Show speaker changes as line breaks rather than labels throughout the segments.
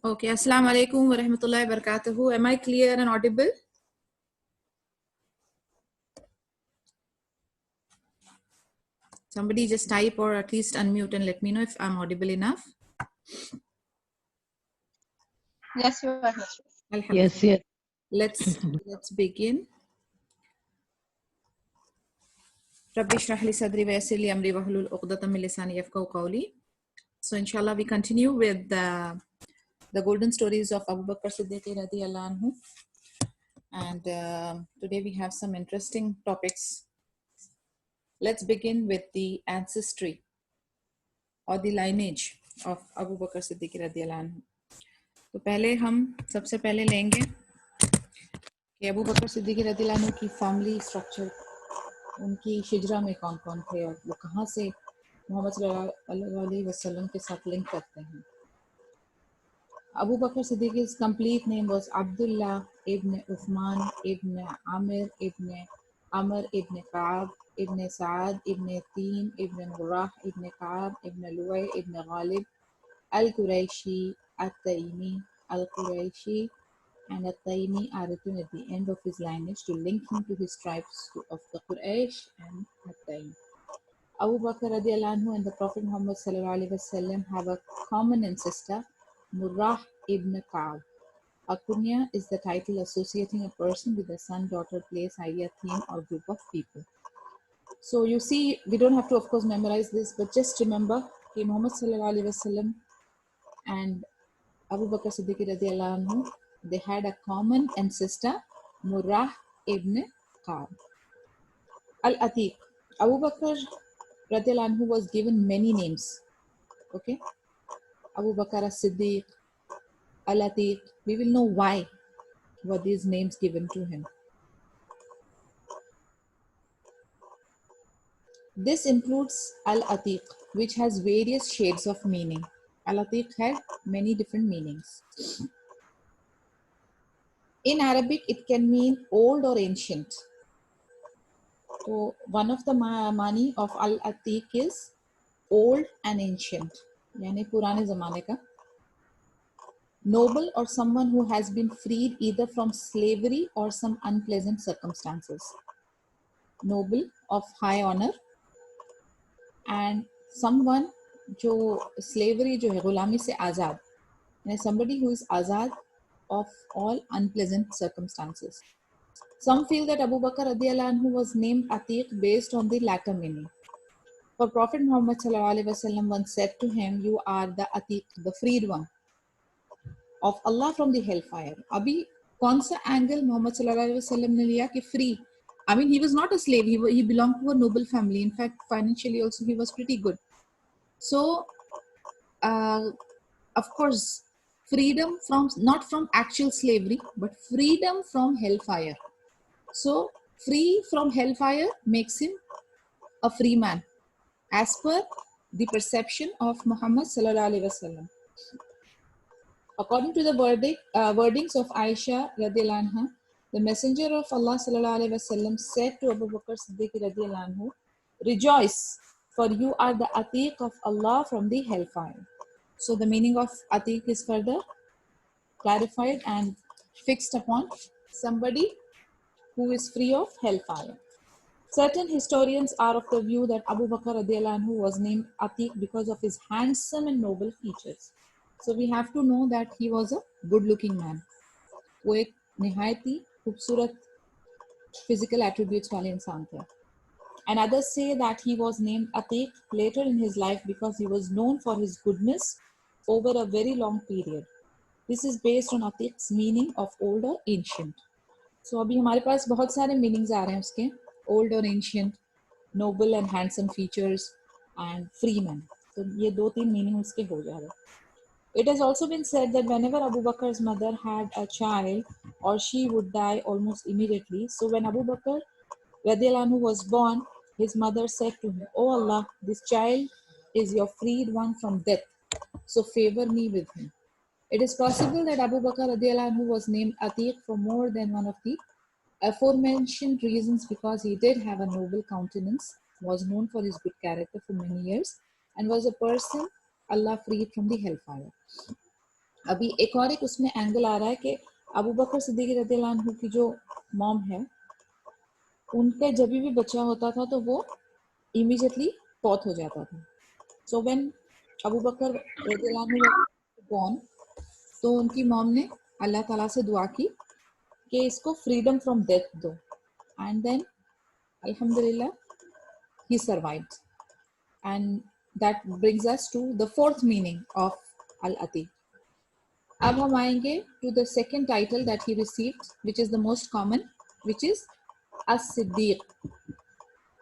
Okay, Assalamu alaikum wa rahmatullahi wa barakatuhu. Am I clear and audible? Somebody just type or at least unmute and let me know if I'm audible enough.
Yes, you are.
Alhamdulillah.
Yes.
Let's begin. Rabbi shrah li sadri wa yassir li amri wahlul 'uqdatam min lisani yafqahu qawli. So inshallah we continue with the golden stories of Abu Bakr Siddiq radiyallahu anhu. And today we have some interesting topics. Let's begin with the ancestry or the lineage of Abu Bakr Siddiq radiyallahu anhu. तो पहले हम सबसे पहले लेंगे कि Abu Bakr Siddiq रज़ियल्लाहु अन्हु की फैमिली स्ट्रक्चर, उनकी हिजरा में कौन कौन थे और वो कहाँ से मोहम्मद सल्लल्लाहु अलैहि वसल्लम के साथ लिंक करते हैं. Abu Bakr Siddiq's complete name was Abdullah ibn Uthman ibn Amir ibn Amr ibn Ka'ab ibn Sa'ad ibn Teen ibn Murrah ibn Ka'ab ibn Luway ibn Ghalib al-Qurayshi at-Taymi al-Qurayshi and at-Taymi are written at the end of his lineage to link him to his tribes of the Quraysh and at-Taymi. Abu Bakr radiallahu anhu and the Prophet Muhammad sallallahu alaihi wasallam have a common ancestor, Murrah ibn Ka'ab. A kunya is the title associating a person with a son, daughter, place, idea, theme, or group of people. So you see, we don't have to, of course, memorize this, but just remember that Muhammad sallallahu alaihi wasallam and Abu Bakr Siddiq radiallahu anhu, they had a common ancestor, Murrah ibn Ka'ab. Al-Atiq. Abu Bakr radiallahu anhu was given many names. Okay? Abu Bakr as-Siddiq, Al-Atiq. We will know why were these names given to him. This includes Al-Atiq, which has various shades of meaning. Al-Atiq had many different meanings. In Arabic, it can mean old or ancient. So one of the mani of Al-Atiq is old and ancient. यानी पुराने ज़माने का. Noble or someone who has been freed either from slavery or some unpleasant circumstances. Noble of high honor and someone जो slavery जो है गुलामी से आज़ाद, यानी somebody who is Azad of all unpleasant circumstances. Some feel that Abu Bakr radiallahu anhu was named Atiq based on the latter meaning. For Prophet Muhammad sallallahu alaihi wasallam once said to him, "You are the Atiq, the freed one of Allah from the hellfire." अभी कौन सा angle Muhammad sallallahu alaihi wasallam ने लिया कि free? I mean, he was not a slave. He belonged to a noble family. In fact, financially also he was pretty good. So, of course, freedom from not from actual slavery, but freedom from hellfire. So, free from hellfire makes him a free man, as per the perception of Muhammad sallallahu alaihi wasallam. According to the wordings of Aisha radiallahu anha, the Messenger of Allah sallallahu alaihi wasallam said to Abu Bakr Siddiq radiallahu anhu, "Rejoice, for you are the Atiq of Allah from the hellfire." So the meaning of Atiq is further clarified and fixed upon somebody who is free of hellfire. Certain historians are of the view that Abu Bakr radiallahu anhu was named Atiq because of his handsome and noble features. So we have to know that he was a good-looking man. वो एक निहायती खूबसूरत physical attributes वाले इंसान थे. And others say that he was named Atiq later in his life because he was known for his goodness over a very long period. This is based on Atiq's meaning of old or ancient. So अभी हमारे पास बहुत सारे meanings आ रहे हैं उसके. Old or ancient, noble and handsome features, and free man. So ये दो तीन meaning उसके हो जा रहे हैं. It has also been said that whenever Abu Bakr's mother had a child or she would die almost immediately. So when Abu Bakr radiallahu anhu was born, his mother said to him, "Oh Allah, this child is your freed one from death, so favor me with him." It is possible that Abu Bakr radiallahu anhu was named Atiq for more than one of the aforementioned reasons, because he did have a noble countenance, was known for his good character for many years, and was a person Allah freed from the hellfire. अभी एक और एक उसमें angle आ रहा है कि Abu Bakr Siddiq रज़ियल्लाहु अन्हु की जो मॉम है, उनका जब भी बच्चा होता था तो वो इमीडिएटली फौत हो जाता था. सो व्हेन अबू बकर रज़ियल्लाहु अन्हु born, तो उनकी मॉम ने अल्लाह ताला से दुआ की कि इसको फ्रीडम फ्रॉम डेथ दो, एंड देन अल्हम्दुलिल्लाह he survived. And that brings us to the fourth meaning of Al-Atiq. अब हम आएंगे to the second title that he received, which is the most common, which is As-Siddiq.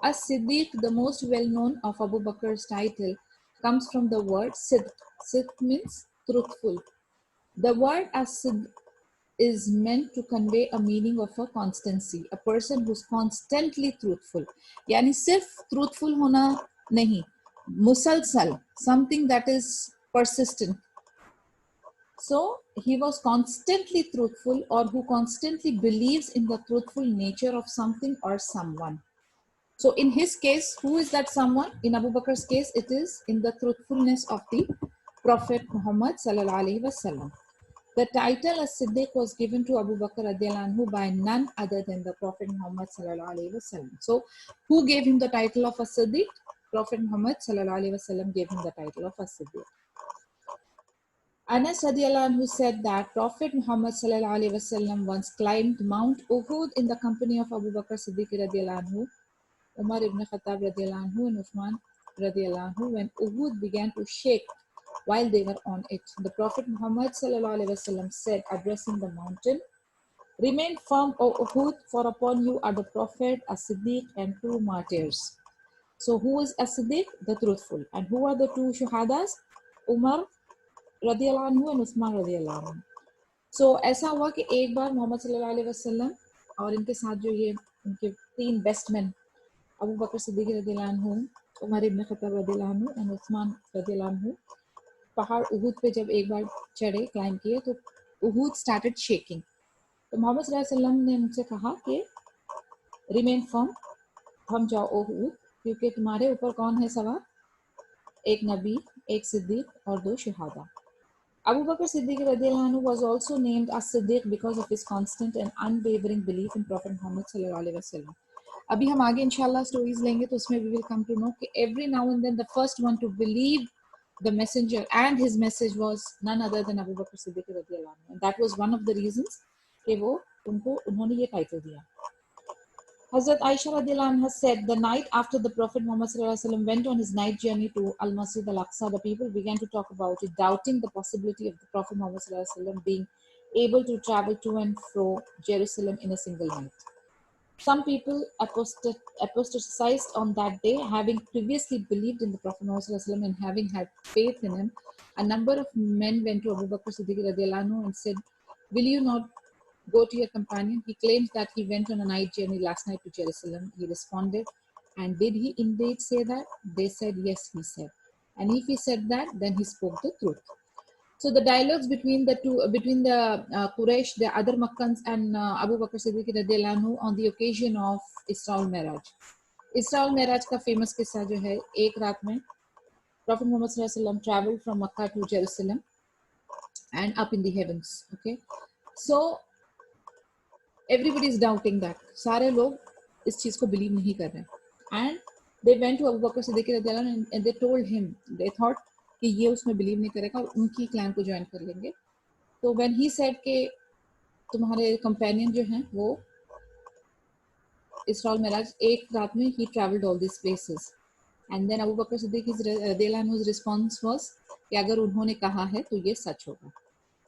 As-Siddiq, the most well-known of Abu Bakr's title, comes from the word Sidq. Sidq means truthful. The word As-Sidq is meant to convey a meaning of a constancy, a person who's constantly truthful. यानी सिर्फ truthful होना नहीं, मुसलसल, something that is persistent. So he was constantly truthful, or who constantly believes in the truthful nature of something or someone. So in his case, who is that someone? In Abu Bakr's case, it is in the truthfulness of the Prophet Muhammad sallallahu alaihi wasallam. The title as Siddiq was given to Abu Bakr radiallahu anhu by none other than the Prophet Muhammad sallallahu alaihi wasallam. So who gave him the title of as Siddiq? Prophet Muhammad sallallahu alaihi wasallam gave him the title of as Siddiq. Anas radiallahu anhu said that Prophet Muhammad sallallahu alaihi wasallam once climbed Mount Uhud in the company of Abu Bakr Siddiq radiallahu anhu, Umar ibn Khattab radiallahu anhu, and Uthman radiallahu anhu, when Uhud began to shake while they were on it. The Prophet Muhammad sallallahu alaihi wasallam said, addressing the mountain, "Remain firm, O Uhud, for upon you are the Prophet, As-Siddiq, and two martyrs." So who is As-Siddiq? The truthful. And who are the two shuhadas? Umar radiallahu anhu and Uthman radiallahu anhu. So ऐसा हुआ कि एक बार मोहम्मद सल्लल्लाहु अलैहि वसल्लम और इनके साथ जो ये उनके तीन best man Abu Bakr Siddique रदियल्लाहु अन्हु, उमर इब्न खत्ताब रदियल्लाहु अन्हु और उस्मान रदियल्लाहु अन्हु पहाड़ उहुद पे जब एक बार चढ़े, क्लाइम किए, तो उहुद स्टार्टेड शेकिंग. तो मोहम्मद सल्लल्लाहु अलैहि वसल्लम ने उनसे कहा कि रिमेन फर्म, थम जाओ उहुद, क्योंकि तुम्हारे ऊपर कौन है सवार? एक नबी, एक सिद्दीक और दो Shahada. Abu Bakr Siddiq radiallahu anhu was also named as Siddiq because of his constant and unwavering belief in Prophet Muhammad sallallahu alaihi wasallam. अभी हम आगे इंशाल्लाह स्टोरीज लेंगे तो उसमें we will come to know कि every now and then the first one to believe the messenger and his message was none other than Abu Bakr Siddiq radiallahu anhu. And that was one of the reasons कि वो उन्होंने ये title दिया. Hazrat Aisha radiallahu anha said, the night after the Prophet Muhammad sallallahu alaihi wasallam went on his night journey to Al-Masjid Al-Aqsa, the people began to talk about it, doubting the possibility of the Prophet Muhammad sallallahu alaihi wasallam being able to travel to and fro Jerusalem in a single night. Some people apostatized on that day, having previously believed in the Prophet Muhammad sallallahu alaihi wasallam and having had faith in him. A number of men went to Abu Bakr Siddiq radiallahu anhu and said, will you not go to your companion? He claims that he went on a night journey last night to Jerusalem. He responded, and did he indeed say that? They said, yes, he said. And if he said that, then he spoke the truth. So the dialogues between the Quraysh, the other Makkans, and Abu Bakr Siddiq radiallahu anhu on the occasion of Isra al-Miraj. Isra al-Miraj का famous किस्सा जो है, एक रात में Prophet Muhammad sallallahu alaihi wasallam traveled from Makkah to Jerusalem and up in the heavens. Okay, so everybody is doubting that. सारे लोग इस चीज को believe नहीं कर रहे. And they went to Abu Bakr Siddiq radiallahu anhu and they told him, they thought कि ये उसमें believe नहीं करेगा और उनकी क्लैन को ज्वाइन कर लेंगे. तो when he said कि तुम्हारे companion जो हैं वो Isra al-Miraj एक रात में he traveled all these places. And then Abu Bakr Siddiq radiallahu anhu's response was कि अगर उन्होंने कहा है तो ये सच होगा.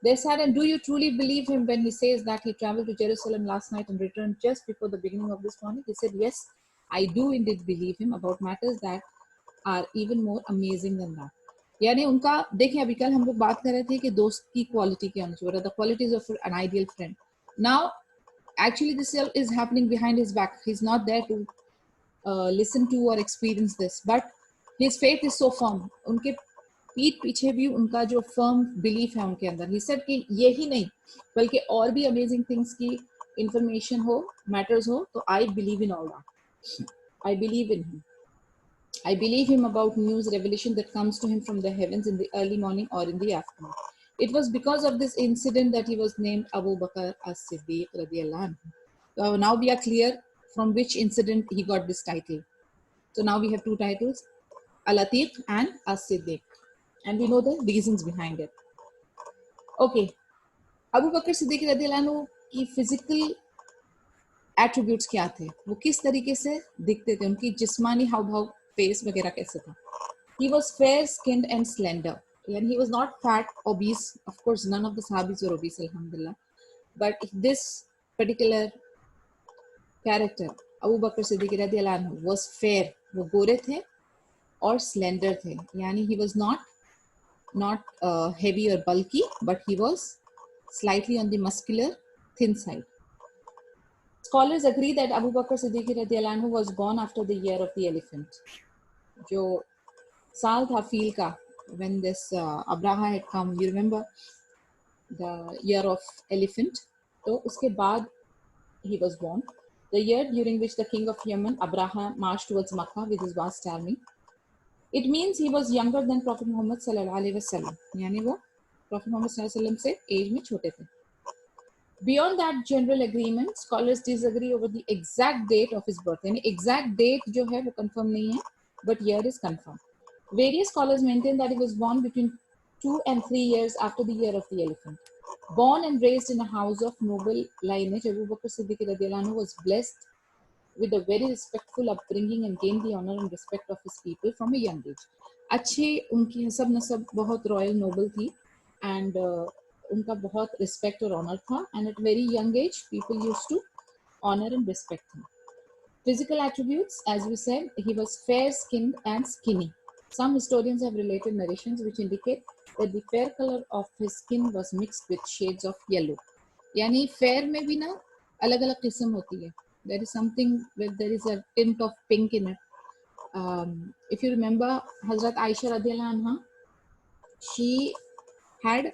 They said, and do you truly believe him when he says that he traveled to Jerusalem last night and returned just before the beginning of this morning? He said, yes, I do indeed believe him about matters that are even more amazing than that. यानी उनका देखिए, अभी कल हम लोग बात कर रहे थे कि दोस्त की क्वालिटी क्या होनी चाहिए, the qualities of an ideal friend. Now, actually this is happening behind his back. He's not there to listen to or experience this, but his faith is so firm. उनके पीठ पीछे भी उनका जो फर्म बिलीफ है उनके अंदर. He said कि ये ही नहीं बल्कि और भी अमेजिंग थिंग्स की इंफॉर्मेशन हो, मैटर्स हो, तो I believe in all that. I believe in him. I believe him about news revelation that comes to him from the heavens in the early morning or in the afternoon. It was because of this incident that he was named Abu Bakr as-Siddiq radiyallahu anhu. So now we are clear from which incident he got this title. So now we have two titles, Al-Atiq and As-Siddiq. And we know the reasons behind it. Okay. Abu Bakr Siddiq radiyallahu anhu की physical attributes क्या थे, वो किस तरीके से दिखते थे, उनकी जिस्मानी हाव भाव, फेस वगैरह कैसे था. He was fair skinned and slender, and he was not fat, obese. Of course, none of the Sahabis were obese, alhamdulillah. But this particular character, Abu Bakr Siddiq radiyallahu anhu, was fair. वो गोरे थे और slender थे, यानी he was not heavy or bulky, but he was slightly on the muscular, thin side. Scholars agree that Abu Bakr Siddiq radiyallahu anhu was born after the year of the elephant. जो साल था feel का, when this Abraha had come, you remember the year of elephant, तो उसके बाद he was born, the year during which the king of Yemen, Abraha, marched towards Makkah with his vast army. It means he was younger than Prophet Muhammad sallallahu alaihi wasallam, यानी वो Prophet Muhammad sallallahu alaihi wasallam से age में छोटे थे. Beyond that general agreement, scholars disagree over the exact date of his birth. यानी exact date जो है वो confirm नहीं है, but year is confirmed. Various scholars maintain that he was born between 2 and 3 years after the year of the elephant. Born and raised in a house of noble lineage, Abu Bakr Siddiq radiyallahu anhu was blessed with a very respectful upbringing and gained the honor and respect of his people from a young age. अच्छे उनकी हसब नसब बहुत royal Nobel थी, and उनका बहुत respect और honor था, and at very young age people used to honor and respect him. Physical attributes, as we said, he was fair skinned and skinny. Some historians have related narrations which indicate that the fair color of his skin was mixed with shades of yellow. यानी fair में भी ना अलग अलग किस्म होती है. There is something where there is a tint of pink in it. If you remember Hazrat Aisha radiyallahu anha, she had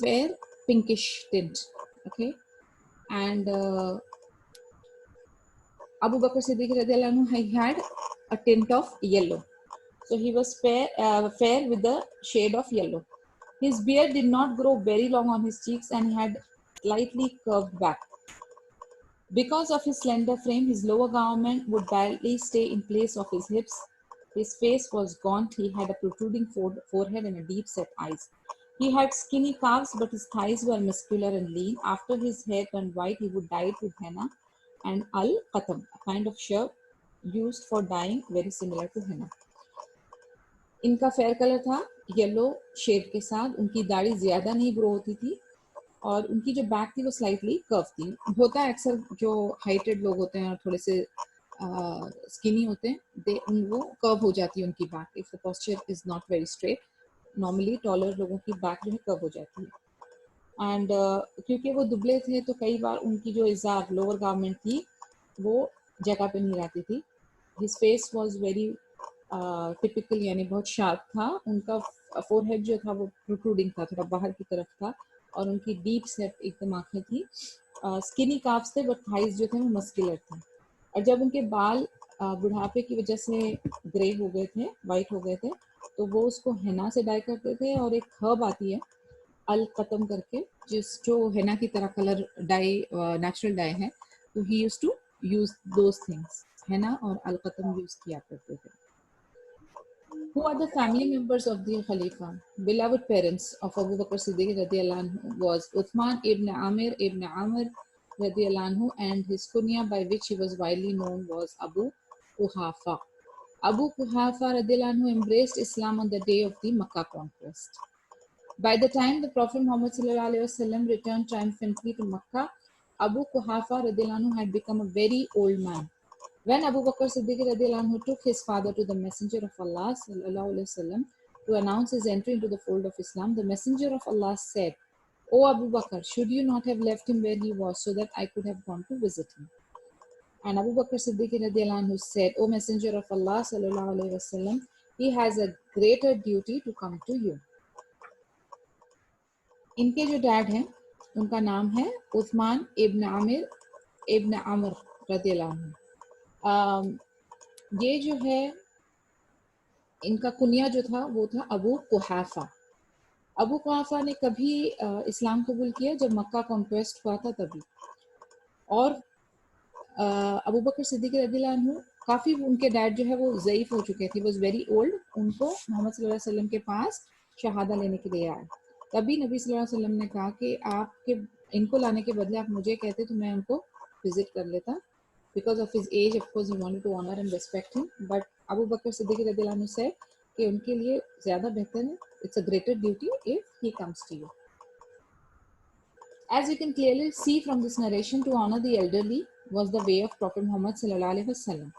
fair pinkish tint, okay, and Abu Bakr Siddiq radiyallahu anhu, he had a tint of yellow. So he was fair with the shade of yellow. His beard did not grow very long on his cheeks, and he had slightly curved back. Because of his slender frame, his lower garment would barely stay in place of his hips. His face was gaunt. He had a protruding forehead and a deep-set eyes. He had skinny calves, but his thighs were muscular and lean. After his hair turned white, he would dye it with henna and al-qatam, a kind of shrub used for dyeing, very similar to henna. इनका fair colour था, yellow shade के साथ. उनकी दाढ़ी ज़्यादा नहीं grow होती थी, और उनकी जो बैक थी वो स्लाइटली कर्व थी. होता है अक्सर जो हाइटेड लोग होते हैं और थोड़े से स्किनी होते हैं, वो कर्व हो जाती है उनकी back if the posture is not very straight. Normally taller लोगों की बैक जो है कर्व हो जाती है. एंड क्योंकि वो दुबले थे तो कई बार उनकी जो इजार लोअर गारमेंट थी वो जगह पे नहीं रहती थी. His face was very typical, यानी बहुत शार्प था. उनका फोरहेड जो था वो प्रोट्रूडिंग था, थोड़ा बाहर की तरफ था, और उनकी डीप सेट एकदम आंखें थी. स्किनी काफ्स थे, बट थाइज जो थे वो मस्कुलर थे. और जब उनके बाल बुढ़ापे की वजह से ग्रे हो गए थे, वाइट हो गए थे, तो वो उसको हेना से डाई करते थे. और एक हर्ब आती है अल कतम करके, जो हेना की तरह कलर डाई, नेचुरल डाई है, तो he used to use those things. Henna और अल कतम यूज किया करते थे. Who are the family members of the Khalifa? Beloved parents of Abu Bakr Siddiq radiyallahu anhu was Uthman ibn Amir ibn Amr radiyallahu anhu, and his kunya by which he was widely known was Abu Quhafa. Abu Quhafa radiyallahu anhu embraced Islam on the day of the Makkah conquest. By the time the Prophet Muhammad sallallahu alaihi wasallam returned triumphantly to Makkah, Abu Quhafa radiyallahu anhu had become a very old man. When Abu Bakr Siddiq radiyallahu anhu took his father to the Messenger of Allah sallallahu alaihi wasallam to announce his entry into the fold of Islam, the Messenger of Allah said, "O Abu Bakr, should you not have left him where he was so that I could have gone to visit him?" And Abu Bakr Siddiq radiyallahu anhu said, "O Messenger of Allah sallallahu alaihi wasallam, he has a greater duty to come to you." इनके जो dad हैं उनका नाम है उस्मान इब्न आमिर इब्न अमर रदियल्लाहु अन्हु. ये जो है इनका कुनिया जो था वो था अबू कुहाफा. अबू कुहाफा ने कभी इस्लाम कबूल किया जब मक्का कॉन्क्वेस्ट हुआ था तभी। और अबू बकर सिद्दीक रज़ियल्लाहु अन्हु काफ़ी, उनके डैड जो है वो ज़ईफ़ हो चुके थे, वॉज वेरी ओल्ड। उनको मोहम्मद सल्लल्लाहु अलैहि वसल्लम के पास शहादा लेने के लिए आए। तभी नबी सल्लल्लाहु अलैहि वसल्लम ने कहा कि आपके इनको लाने के बदले आप मुझे कहते तो मैं उनको विजिट कर लेता। Because of his age, of course, he wanted to honour and respect him, but Abu Bakr Siddiq रज़ियल्लाहु अन्हु से कि उनके लिए ज़्यादा बेहतर है, it's a greater duty if he comes to you. As you can clearly see from this narration, to honor the elderly was the way of Prophet Muhammad sallallahu alaihi wasallam.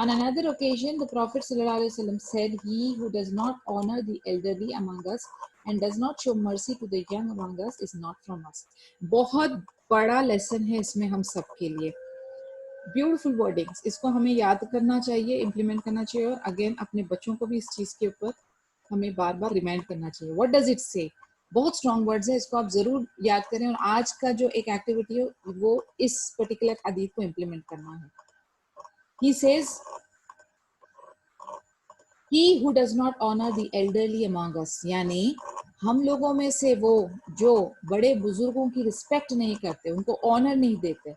On another occasion, the Prophet sallallahu alaihi wasallam said, "He who does not honor the elderly among us and does not show mercy to the young among us is not from us." बहुत बड़ा lesson है इसमें हम सब के लिए। Beautiful wordings, इसको हमें याद करना चाहिए, इम्प्लीमेंट करना चाहिए, और अगेन अपने बच्चों को भी इस चीज़ के ऊपर हमें बार बार रिमाइंड करना चाहिए। व्हाट डज इट से? बहुत स्ट्रॉन्ग वर्ड्स है, इसको आप जरूर याद करें, और आज का जो एक एक्टिविटी है वो इस पर्टिकुलर हदीस को इम्प्लीमेंट करना है। He says, he who does not honour the elderly among us, यानी हम लोगों में से वो जो बड़े बुजुर्गों की रिस्पेक्ट नहीं करते, उनको ऑनर नहीं देते,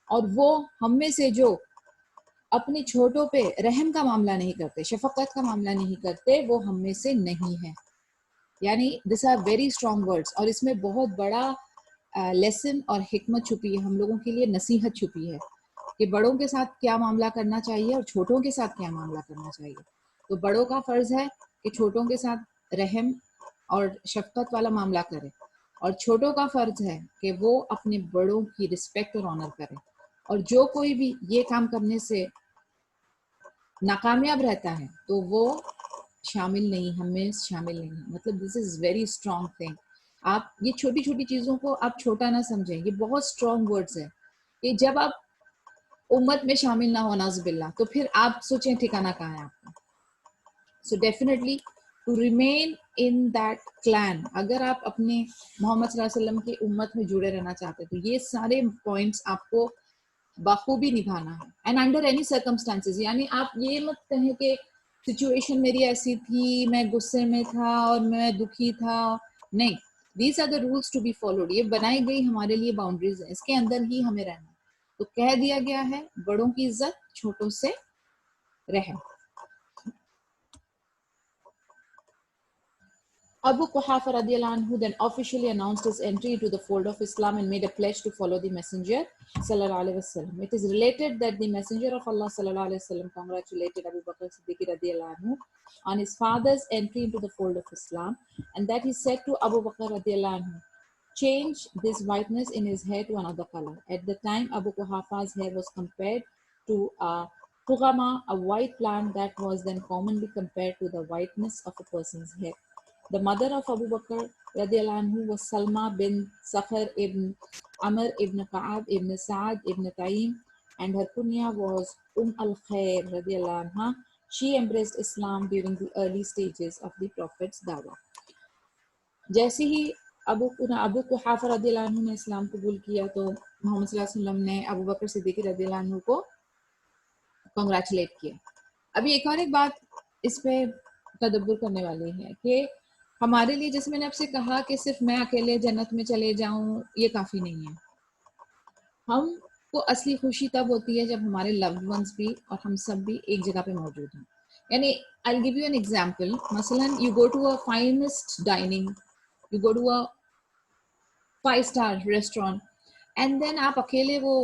और वो हम में से जो अपने छोटों पे रहम का मामला नहीं करते, शफकत का मामला नहीं करते, वो हम में से नहीं है। यानी this are very strong words, और इसमें बहुत बड़ा लेसन और हिकमत छुपी है, हम लोगों के लिए नसीहत छुपी है कि बड़ों के साथ क्या मामला करना चाहिए और छोटों के साथ क्या मामला करना चाहिए। तो बड़ों का फर्ज है कि छोटों के साथ रहम और शफकत वाला मामला करें, और छोटों का फर्ज है कि वो अपने बड़ों की रिस्पेक्ट और ऑनर करें। और जो कोई भी ये काम करने से नाकामयाब रहता है तो वो शामिल नहीं, हमें शामिल नहीं। मतलब this is very strong thing. आप ये छोटी छोटी चीजों को आप छोटा ना समझें, ये बहुत स्ट्रॉन्ग वर्ड्स है कि जब आप उम्मत में शामिल ना हो नाज़बिल्ला, तो फिर आप सोचें ठिकाना कहाँ है आपका। So definitely to remain in that clan, अगर आप अपने मोहम्मद सल्लल्लाहु अलैहि वसल्लम की उम्मत में जुड़े रहना चाहते हैं तो ये सारे पॉइंट्स आपको बाखूबी निभाना है, एंड अंडर एनी सर्कमस्टांसेस। यानी आप ये मत कहें कि सिचुएशन मेरी ऐसी थी, मैं गुस्से में था और मैं दुखी था। नहीं, these are the rules to be followed. ये बनाई गई हमारे लिए बाउंड्रीज है, इसके अंदर ही हमें रहना है। तो कह दिया गया है, बड़ों की इज्जत, छोटों से रहम। Abu Quhafa radiallahu anhu then officially announced his entry into the fold of Islam and made a pledge to follow the Messenger sallallahu alaihi wasallam. It is related that the Messenger of Allah sallallahu alaihi wasallam congratulated Abu Bakr Siddiq radiallahu anhu on his father's entry into the fold of Islam, and that he said to Abu Bakr radiallahu anhu, "Change this whiteness in his hair to another color." At the time, Abu Quhafa's hair was compared to a Tugama, a white plant that was then commonly compared to the whiteness of a person's hair. The mother of Abu Bakr radiallahu anhu was Salma bin Sakhr ibn Amr ibn Ka'ab ibn Sa'ad ibn Taim, and her kunya was al-Khair radiallahu anha. She embraced Islam during the early stages of the Prophet's dawah. जैसे ही अबू कुहाफा रदियल्लाहु अन्हु ने इस्लाम कबूल किया तो Muhammad सल्लल्लाहु अलैहि वसल्लम ने अबू बकर सिद्दीक रदियल्लाहु अन्हु को कांग्रेचुलेट किया। अभी एक और एक बात इस पे तदब्बुर करने वाली है कि हमारे लिए, जैसे मैंने आपसे कहा कि सिर्फ मैं अकेले जन्नत में चले जाऊं, ये काफी नहीं है। हमको असली खुशी तब होती है जब हमारे लव्ड वंस भी और हम सब भी एक जगह पे मौजूद हैं। यानी I will give you an example. मसलन you go to a finest dining, you go to a 5 star restaurant, and then आप अकेले वो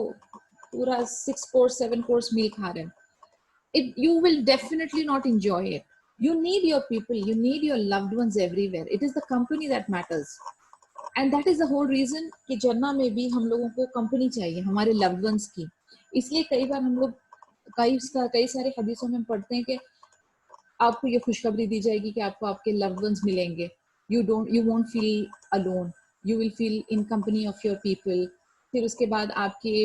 पूरा 6 कोर्स 7 कोर्स मील खा रहे हैं। You will definitely not enjoy it. You need your people, you need your loved ones everywhere. It is the company that matters, and that is the whole reason कि जन्नत में भी हम लोगों को कंपनी चाहिए हमारे loved ones की। इसलिए कई बार हम लोग कई सारे हदीसों में पढ़ते हैं कि आपको ये खुशखबरी दी जाएगी कि आपको आपके loved ones मिलेंगे। You won't feel alone. You will feel in company of your people. फिर उसके बाद आपके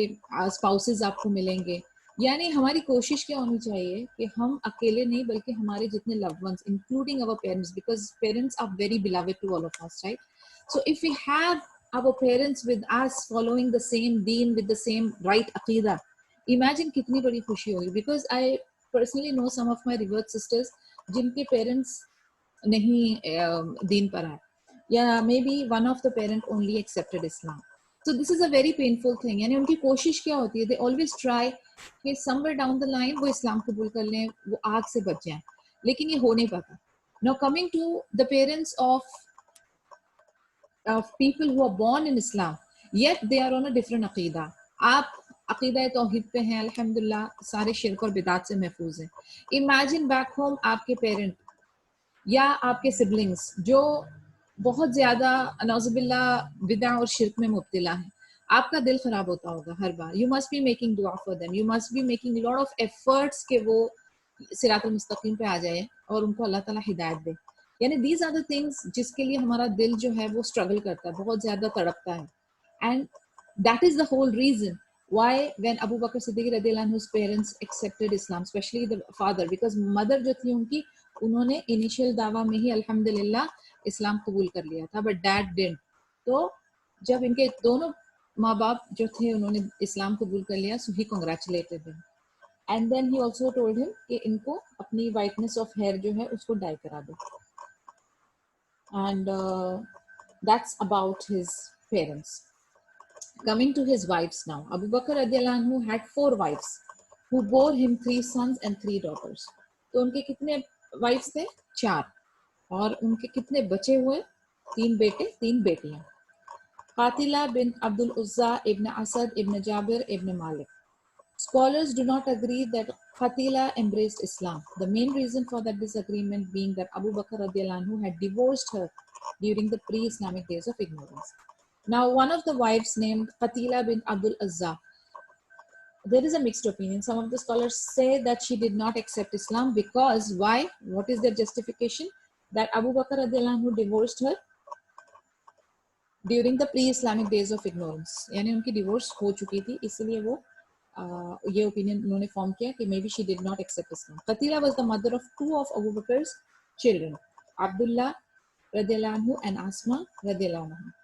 spouses आपको मिलेंगे। यानी हमारी कोशिश क्या होनी चाहिए कि हम अकेले नहीं बल्कि हमारे जितने loved ones, including our parents, because parents are very beloved to all of us, right? So if we have our parents with us following the same deen with the same right aqidah, imagine कितनी बड़ी खुशी होगी। Because I personally know some of my revert sisters जिनके parents नहीं दीन पर आए, या may be one of the parent only accepted Islam. So this is a very painful thing. यानी उनकी कोशिश क्या होती है, they always try कि somewhere down the line वो इस्लाम कबूल कर लें, वो आग से बच जाएं, लेकिन ये हो नहीं पाता. Now coming to the parents of people who are born in Islam, yet they are on a different अकीदा. आप अकीदा तौहीद पे हैं, अल्हम्दुलिल्लाह, सारे शिरक और बिदात से महफूज हैं. इमेजिन बैक होम आपके पेरेंट या आपके सिबलिंग्स जो बहुत ज्यादा नौजुबिल्ला बिदा और शिरक में मुब्तला है, आपका दिल खराब होता होगा हर बार. यू मस्ट बी मेकिंग दुआ for them, you must be making lot of efforts के वो सिरातुल मुस्तकीम पे आ जाए और उनको अल्लाह ताला हिदायत दे. यानी दीज आर द थिंग्स जिसके लिए हमारा दिल जो है वो स्ट्रगल करता है, बहुत ज्यादा तड़पता है. And that is the whole reason why when Abu Bakr Siddiq radiallahu anhu's parents accepted Islam, especially the father, because mother जो थी उनकी, उन्होंने इनिशियल दावा में ही अल्हम्दुलिल्लाह इस्लाम कबूल कर लिया था, बट डैड डिडंट. तो जब इनके दोनों माँ बाप जो थे उन्होंने इस्लाम कबूल कर लिया, so he congratulated him. And then he also told him कि इनको अपनी वाइटनेस ऑफ हेयर जो है उसको डाई करा दो. And that's about his parents. Coming to his wives now, Abu Bakr radiallahu anhu had 4 wives who bore him 3 sons and 3 daughters. तो उनके कितने वाइफ्स थे? 4. और उनके कितने बचे हुए? 3 बेटे 3 बेटियां. Qatila bin Abdul Uzza ibn Asad ibn Jabir ibn Malik. Scholars do not agree that Qatila embraced Islam. The main reason for that disagreement being that Abu Bakr radiallahu anhu had divorced her during the pre-Islamic days of ignorance. Now, one of the wives named Qatila bin Abdul Uzza, there is a mixed opinion. Some of the scholars say that she did not accept Islam because, why? What is their justification? That Abu Bakr radiallahu anhu divorced her during the pre-Islamic days of ignorance. यानी उनकी divorce हो चुकी थी, इसलिए वो ये opinion उन्होंने form किया कि maybe she did not accept Islam. Qatila was the mother of 2 of Abu Bakr's children, Abdullah radiallahu anhu and Asma radiallahu anhu.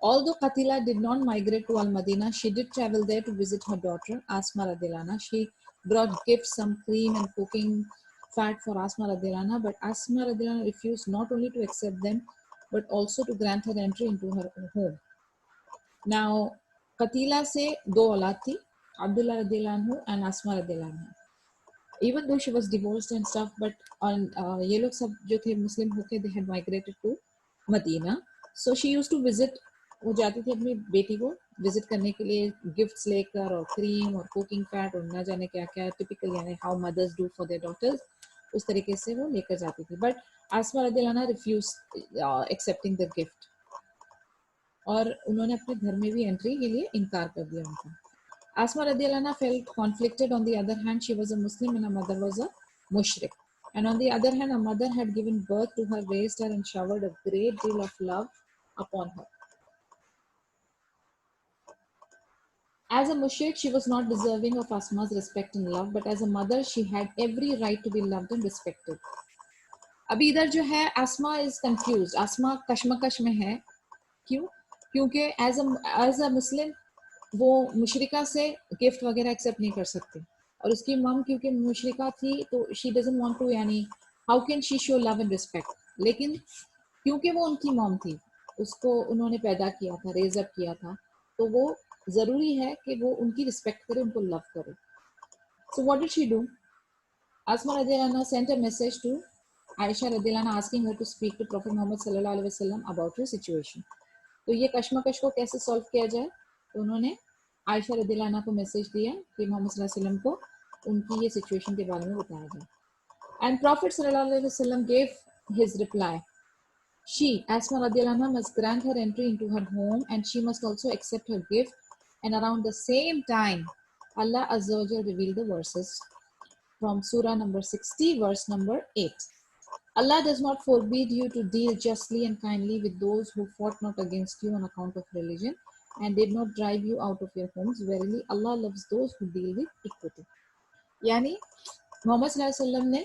Although Qatila did not migrate to Al-Madinah, she did travel there to visit her daughter, Asma radiallahu anha. She brought gifts, some cream and cooking fat for Asma radiallahu anha, but Asma radiallahu anha refused not only to accept them, but also to grant her entry into her home. Now, Qatila से 2 औलाद थी, Abdullah radiallahu anhu and Asma radiallahu anha. Even though she was divorced and stuff, but on ये लोग सब जो थे मुस्लिम होके, they had migrated to Medina. So she used to visit, वो जाती थी अपनी बेटी को विजिट करने के लिए गिफ्ट्स लेकर और क्रीम और कुकिंग फैट और ना जाने क्या क्या, टिपिकल यानी how mothers do for their daughters, उस तरीके से वो लेकर जाती थी. बट आसमा रदियल्लाहु अन्हा रिफ्यूज एक्सेप्टिंग द गिफ्ट और उन्होंने अपने घर में भी एंट्री के लिए इनकार कर दिया उनका. Asma radiallahu anha felt conflicted. On the other hand, she was a Muslim and her mother was a mushrik. And on the other hand, her mother had given birth to her, raised her, and showered a great deal of love upon her. As a mushrik, she was not deserving of Asma's respect and love, but as a mother, she had every right to be loved and respected. अभी इधर जो है आसमा is confuse, आसमा कशमकश में है. क्यों? क्योंकि as a मुस्लिम वो मुशरिका से गिफ्ट वगैरह एक्सेप्ट नहीं कर सकती और उसकी मम क्योंकि मुशरिका थी तो शी डजंट वांट टू, यानी how can she show love and respect. लेकिन क्योंकि वो उनकी मम थी, उसको उन्होंने पैदा किया था, रेज अप किया था, तो वो जरूरी है कि वो उनकी रिस्पेक्ट करे, उनको लव करे. So what did she do? Asma radiallahu anha sent a message to Aisha radiallahu anha asking her to speak to Prophet Muhammad sallallahu alaihi wasallam about her situation. तो ये कशमकश को कैसे सॉल्व किया जाए, तो उन्होंने आयशा रदियल्लाहु अन्हा को मैसेज दिया कि मोहम्मद सल्लल्लाहु अलैहि वसल्लम को उनकी ये सिचुएशन के बारे में बताया जाए. एंड प्रॉफिट सल्लल्लाहु अलैहि वसल्लम gave his reply. She, Asma radiallahu anha, must grant her entry into her home and she must also accept her gift. And around the same time, Allah Azza wa Jalla revealed the verses from Surah number 60, verse number 8. Allah does not forbid you to deal justly and kindly with those who fought not against you on account of religion and did not drive you out of your homes. Verily, Allah loves those who deal with equity. यानी मोहम्मद सल्लल्लाहु अलैहि वसल्लम ने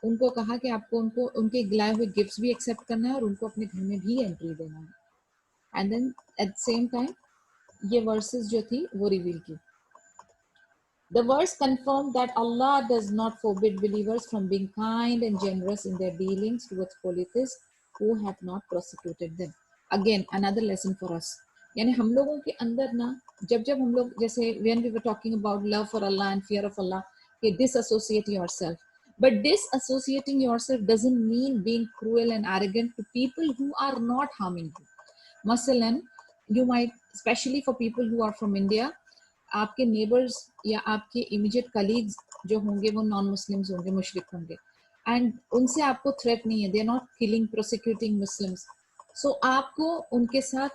उनको कहा कि आपको उनको उनके गिलाए हुए गिफ्ट्स भी एक्सेप्ट करना है और उनको अपने घर में भी एंट्री देना है. And then at the same time ये वर्सेस जो थी वो रिवील की. The verse confirmed that Allah does not forbid believers from being kind and generous in their dealings towards polytheists who have not persecuted them. Again, another lesson for us. यानी हम लोगों के अंदर ना जब जब हम लोग जैसे when we were talking about love for Allah and fear of Allah, कि disassociate yourself. But disassociating yourself doesn't mean being cruel and arrogant to people who are not harming you. Masalan, you might, especially for people who are from India, आपके neighbours या आपके immediate colleagues जो होंगे वो non Muslims होंगे, मुशरिक होंगे, and उनसे आपको थ्रेट नहीं है, they are not killing prosecuting Muslims. So आपको उनके साथ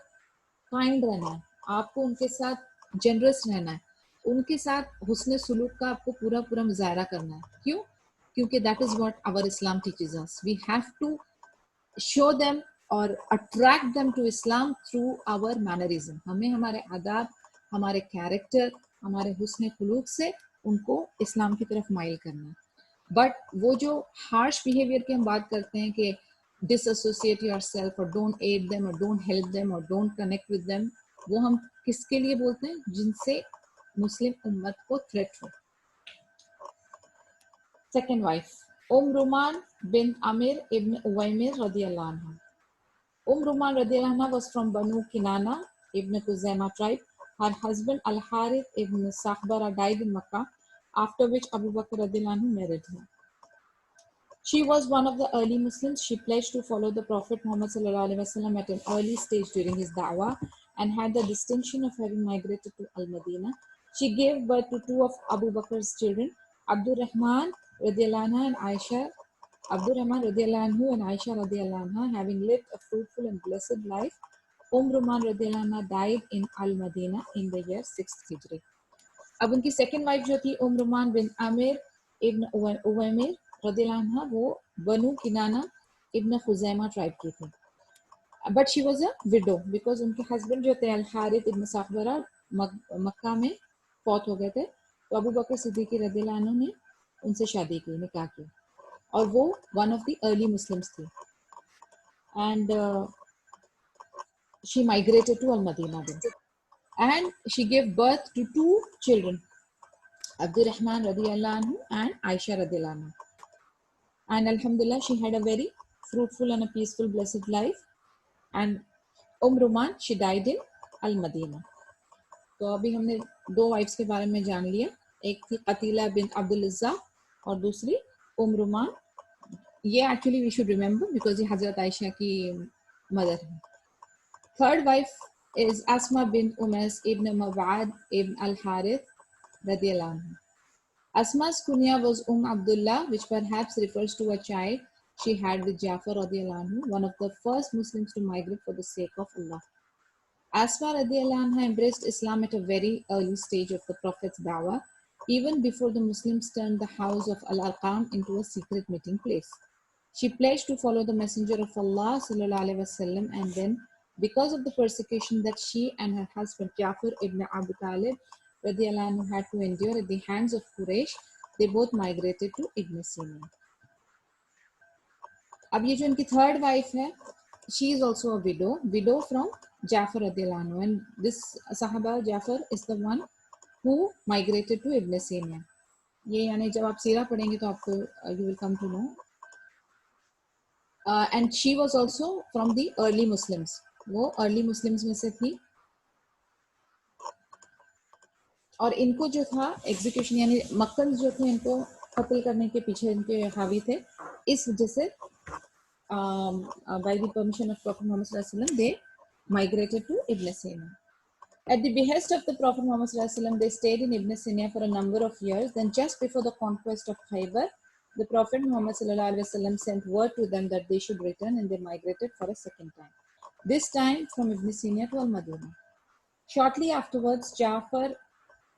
काइंड रहना है, आपको उनके साथ जनरस रहना है, उनके साथ हुस्न सुलूक का आपको पूरा पूरा मुजाहरा करना है. क्यों? क्योंकि that is what our Islam teaches us. We have to show them और attract them to Islam through our mannerism. हमें हमारे आदाब, हमारे कैरेक्टर, हमारे हुस्न खुलूक से उनको इस्लाम की तरफ माइल करना है. बट वो जो हार्श बिहेवियर की हम बात करते हैं कि डिसएसोसिएट योरसेल्फ और डोंट एड देम और डोंट हेल्प देम और डोंट कनेक्ट विद देम, वो हम किसके लिए बोलते हैं? जिनसे मुस्लिम उम्मत को थ्रेट हो. सेकंड वाइफ, रुमान बिन आमिर इब्न उवैमिर रदियल्लाहु अन्हु. Ruman radiallahu anha was from Banu Kinana ibn Khuzaimah tribe. Her husband Al-Harith ibn Sakhbara died in Makkah, after which Abu Bakr radiallahu anhu married her. She was one of the early Muslims. She pledged to follow the Prophet Muhammad sallallahu alaihi wasallam at an early stage during his da'wah and had the distinction of having migrated to Al-Madinah. She gave birth to two of Abu Bakr's children, Abdul Rahman radiallahu anha and Aisha. Abdul Rahman radiallahu anhu and Aisha radiallahu anha, having lived a fruitful and blessed life, Ruman radiallahu anha died in Al-Madinah in the year 6th Hijri. अब उनकी second wife जो थी रुमान बिन Aamir ibn उवैमिर रदियल्लाहु अन्हा, वो बनु किनाना इब्न खुजैमा tribe की थी. But she was a window because उनके हस्बैंड जो थे अल-हारिथ इब्न साखबरा मक्का में फौत हो गए थे. तो अबू बकर सिद्दीक रदियल्लाहु अन्हु ने उनसे शादी की, निकाह की, और वो one of the early Muslims थी. And she migrated to Al Madina and she gave birth to two children, Abdul Rahman radiallahu anhu and Aisha radiallahu anha. And alhamdulillah, she had a very fruitful and a peaceful, blessed life. And Ruman, she died in Al-Madinah. तो अभी हमने दो wives के बारे में जान लिया. एक थी कतीला बिन अब्दुल इज़्ज़ा और दूसरी रुमान. ये actually we should remember because ये हजरत आयशा की मदर है. Third wife is Asma bin Umays ibn Mawad ibn al-Harith radiallahu anhu. Asma's kunya was Abdullah, which perhaps refers to a child she had with Jafar radiallahu anhu, one of the first Muslims to migrate for the sake of Allah. Asma radiallahu anha embraced Islam at a very early stage of the Prophet's da'wah, even before the Muslims turned the house of Al-Arqam into a secret meeting place. She pledged to follow the Messenger of Allah sallallahu alaihi wasallam, and then, because of the persecution that she and her husband Jafar ibn Abu Talib radiallahu anhu had to endure at the hands of Quraysh, they both migrated to Ibn Sina. अब ये जो इनकी third wife है, she is also a widow from Jafar radiallahu anhu, and this Sahaba Jafar is the one who migrated to Ibn Sina. ये यानी जब आप सीरा पढ़ेंगे तो आपको you will come to know. And she was also from the early Muslims. वो early Muslims में से थी. और इनको जो था एग्जीक्यूशन यानी मक्कन जो थे इनको कत्ल करने के पीछे इनके हावी थे. इस वजह से by the permission of prophet Muhammad सल्लल्लाहु अलैहि वसल्लम दे माइग्रेटेड टू इब्न सीना. At the behest of the Prophet Muhammad sallallahu alaihi wasallam, they stayed in Ibn Sina for a number of years. Then just before the conquest of Khaybar, the Prophet Muhammad sallallahu alaihi wasallam sent word to them that they should return, and they migrated for a second time. This time from Ibn Sina to Al-Madinah. Shortly afterwards, Jafar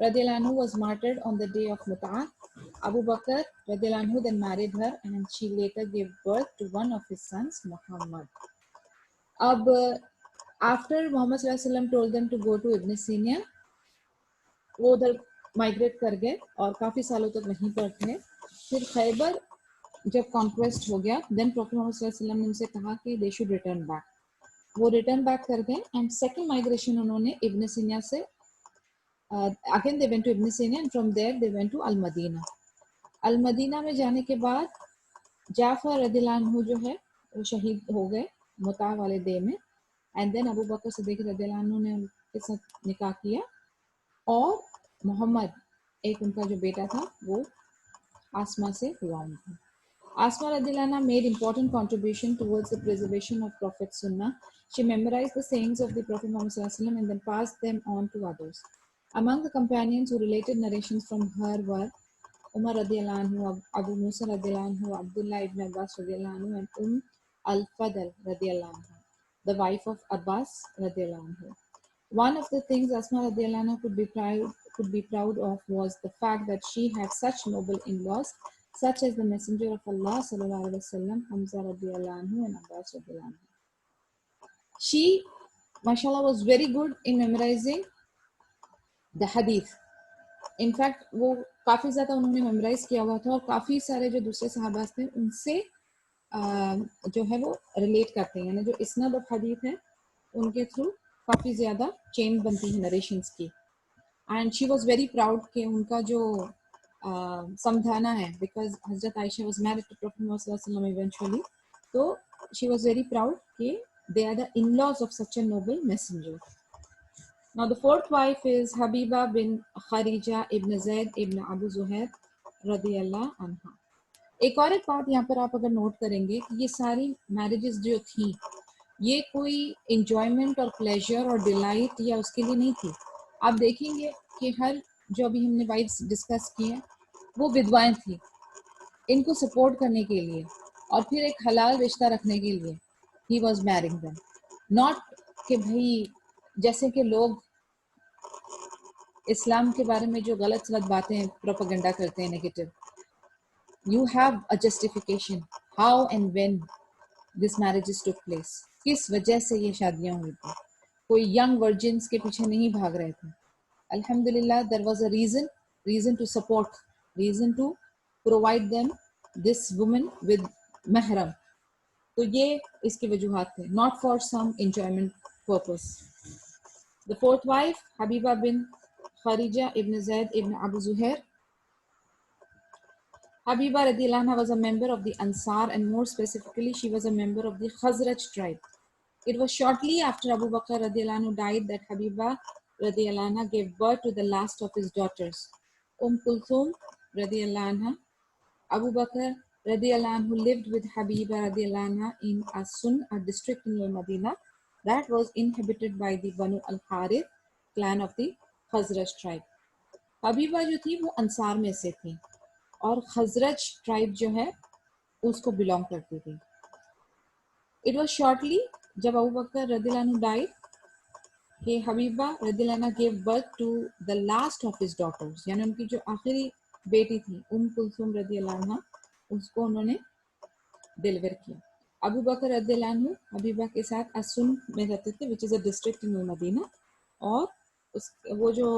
radiallahu anhu was martyred on the day of Mut'ah. Abu Bakr radiallahu anhu then married her, and she later gave birth to one of his sons, Muhammad. After Muhammad sallallahu alaihi wasallam told them to go to Ibn Sina, वो उधर migrate कर गए और काफ़ी सालों तक वहीं पर थे. फिर खैबर जब कॉन्क्वेस्ट हो गया, देन प्रॉफेट मोहम्मद सल्लल्लाहु अलैहि वसल्लम ने उनसे कहा कि दे शुड रिटर्न बैक. वो रिटर्न बैक कर गए एंड सेकंड माइग्रेशन उन्होंने इब्न सीना से again they went to Abyssinia and from there they went to Al Madina. Al Madina में जाने के बाद जाफर रदियल्लाहु अन्हु जो है वो शहीद हो गए मुता वाले डे में। And then Abu Bakr Siddiq रज़ियल्लाहु अन्हु ने उनके साथ निकाह किया और मोहम्मद एक उनका जो बेटा था वो आसमा से हुआ उनका। Asma radiallahu anha made important contribution towards the preservation of Prophet Sunnah. She memorized the sayings of the Prophet Muhammad sallallahu alaihi wasallam and then passed them on to others. Among the companions who related narrations from her were Umar radiallahu anhu, Abu Musa radiallahu anhu, Abdullah ibn Abbas radiallahu anhu, and al-Fadl radiallahu anhu, the wife of Abbas radiallahu anhu. One of the things Asma radiallahu anha could be proud of was the fact that she had such noble in-laws, such as the Messenger of Allah sallallahu alaihi wasallam, Hamza radiallahu anhu, and Abbas radiallahu anhu. She, mashallah, was very good in memorizing the hadith. In fact, वो काफ़ी ज़्यादा उन्होंने memorise किया हुआ था और काफ़ी सारे जो दूसरे सहाबाज थे उनसे जो है वो रिलेट करते हैं, यानी जो इसनद ऑफ हदीथ है उनके थ्रू काफ़ी ज़्यादा चेन बनती है नरेशंस की। And she was very proud कि उनका जो समझाना है, बिकॉज हजरत Aisha was married to prophet Muhammad सल्लल्लाहु अलैहि वसल्लम इवेंचुअली, तो शी वॉज वेरी प्राउड कि they are the in-laws of such a noble messenger. Now the fourth wife is Habiba bin Kharija ibn Zayd ibn Abu Zuhair radiyallahu anha. एक और एक बात यहाँ पर आप अगर नोट करेंगे कि ये सारी मैरिजेस जो थी ये कोई इंजॉयमेंट और प्लेजर और डिलाइट या उसके लिए नहीं थी. आप देखेंगे कि हर जो अभी हमने वाइफ्स डिस्कस की हैं वो विधवाएं थी, इनको सपोर्ट करने के लिए और फिर एक हलाल रिश्ता रखने के लिए he was marrying them. Not कि भाई जैसे कि लोग इस्लाम के बारे में जो गलत सलत बातें प्रोपेगेंडा करते हैं negative, you have a justification how and when this marriages took place. किस वजह से ये शादियां हुई थी. कोई यंग वर्जिन्स के पीछे नहीं भाग रहे थे. अल्हम्दुलिल्लाह there was a reason to support, reason to provide them this woman with महरम. तो ये इसकी वजूहात थे, not for some enjoyment purpose. The fourth wife, Habiba bin Kharija ibn Zayd ibn Abu Zuhair. Habiba radiallahu anha was a member of the Ansar, and more specifically, she was a member of the Khazraj tribe. It was shortly after Abu Bakr radiallahu anhu died that Habiba radiallahu anha gave birth to the last of his daughters, Kulthum radiallahu anha. Abu Bakr radiallahu anhu lived with Habiba radiallahu anha in As-Sun, a district in Al-Madinah that was inhabited by the Banu al-Harith clan of the Khazraj tribe. Habiba जो थी वो अंसार में से थी और Khazraj tribe जो है उसको बिलोंग करती थी. इट वॉज शॉर्टली जब अबू बकर रदियल्लाहु अन्हु डाइड कि हबीबा रदियल्लाहु अन्हा gave birth to the last of his daughters, यानी उनकी जो आखिरी बेटी थी कुलसुम रदियल्लाहु अन्हा, उसको उन्होंने डिलीवर किया. अबू बकर रदियल्लाहु अन्हु हबीबा के साथ असुन में रहते थे, which is a district in Medina, और वो जो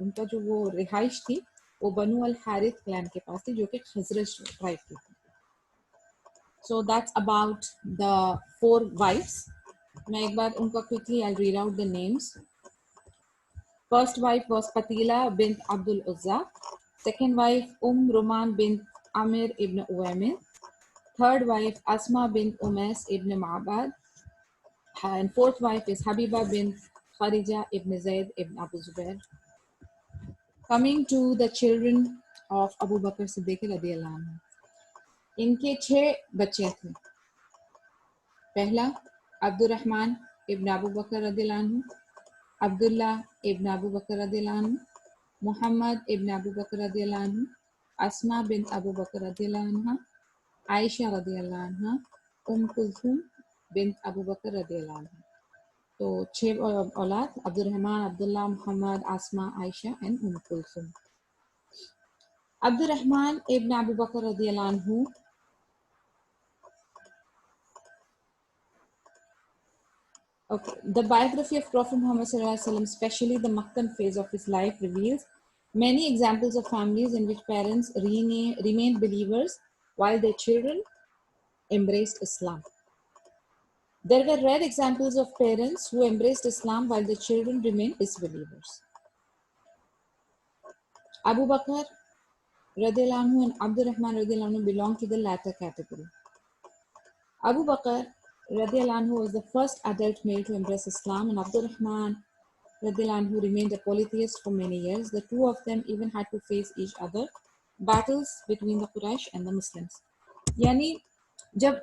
उनका जो वो रिहाइश थी वो बनु अल हारिथ क्लैन के पास थी जो कि खजरज ट्राइब की थी. So that's about the 4 wives. मैं एक बार उनका quickly I read out the names. First wife was पतीला bint Abdul Uzza. Second wife Ruman bint Amir ibn Uwaymir. Third wife Asma bint Umais ibn Mabad. And fourth wife is Habiba bint Kharija ibn Zaid ibn Abu Zubair. Coming to the children of Abu Bakr Siddiq रदियल्लाहु अन्हु, इनके 6 बच्चे थे. पहला Abdurrahman इब्न अबू बकर रदियल्लाहु अन्हु, अब्दुल्ला इब्न अबू बकर रदियल्लाहु अन्हु, मोहम्मद इब्न अबू बकर रदियल्लाहु अन्हु, अस्मा बिन्त अबू बकर रदियल्लाहु अन्हा, आयशा रदियल्लाहु अन्हा, कुलथुम बिन्त अबू बकर रदियल्लाहु अन्हा. तो 6 औलाद, Abdurrahman, Abdullah, Muhammad, Asma, Aisha and Kulthum. Abdurrahman ibn Abu Bakr radiallahu anhu Okay, the biography of Prophet Muhammad sallallahu alaihi wasallam, especially the Makkan phase of his life, reveals many examples of families in which parents remained believers while their children embraced Islam. There were rare examples of parents who embraced Islam while their children remained disbelievers. Abu Bakr radiallahu anhu and Abdurrahman radiallahu anhu belong to the latter category. Abu Bakr radiallahu anhu was the first adult male to embrace Islam, and Abdurrahman radiallahu anhu remained a polytheist for many years. The two of them even had to face each other, battles between the Quraysh and the Muslims. यानी जब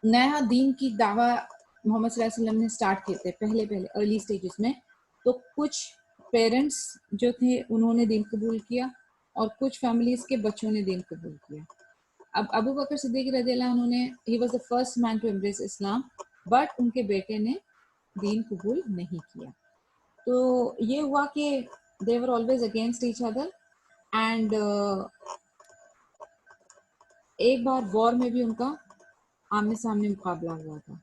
नया दीन की दावा मोहम्मद सल्लल्लाहु अलैहि वसल्लम ने start किए थे पहले अर्ली स्टेजेस में, तो कुछ पेरेंट्स जो थे उन्होंने दीन कबूल किया और कुछ फैमिलीज के बच्चों ने दीन कबूल किया. अब अबू बकर सिद्दीक रज़ियल्लाहु अन्हु ने, he was the first man to embrace Islam, but उनके बेटे ने दीन कबूल नहीं किया. तो ये हुआ कि they were always against each other, and एक बार वॉर में भी उनका आमने सामने मुकाबला हुआ था.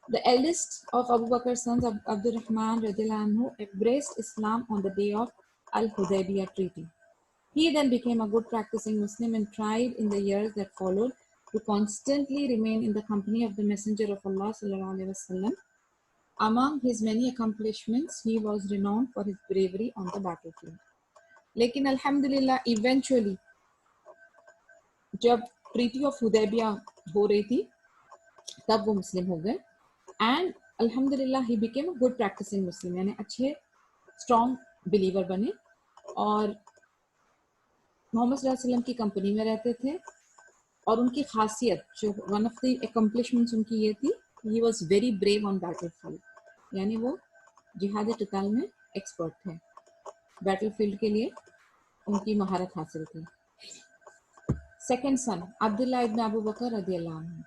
The eldest of Abu Bakr's sons, Abdurrahman radiallahu anhu, embraced Islam on the day of Al-Hudaybiyah Treaty. He then became a good practicing Muslim and tried in the years that followed to constantly remain in the company of the Messenger of Allah sallallahu alaihi wasallam. Among his many accomplishments, he was renowned for his bravery on the battlefield. लेकिन अल्हम्दुलिल्लाह eventually जब treaty of Hudaibiya हो रही थी तब वो मुस्लिम हो गए, एंड अल्हम्दुलिल्लाह he became a good practicing Muslim, यानी अच्छे स्ट्रॉन्ग बिलीवर बने और मोहम्मद सल्लल्लाहु अलैहि वसल्लम की कंपनी में रहते थे. और उनकी खासियत जो वन ऑफ द अकम्पलिशमेंट्स उनकी ये थी, he was very brave on battlefield, यानी वो जिहाद क़िताल में एक्सपर्ट थे. बैटलफील्ड के लिए उनकी महारत हासिल थी. सेकंड सन अब्दुल्ला इब्न अबू बकर रदियल्लाहु अन्हु.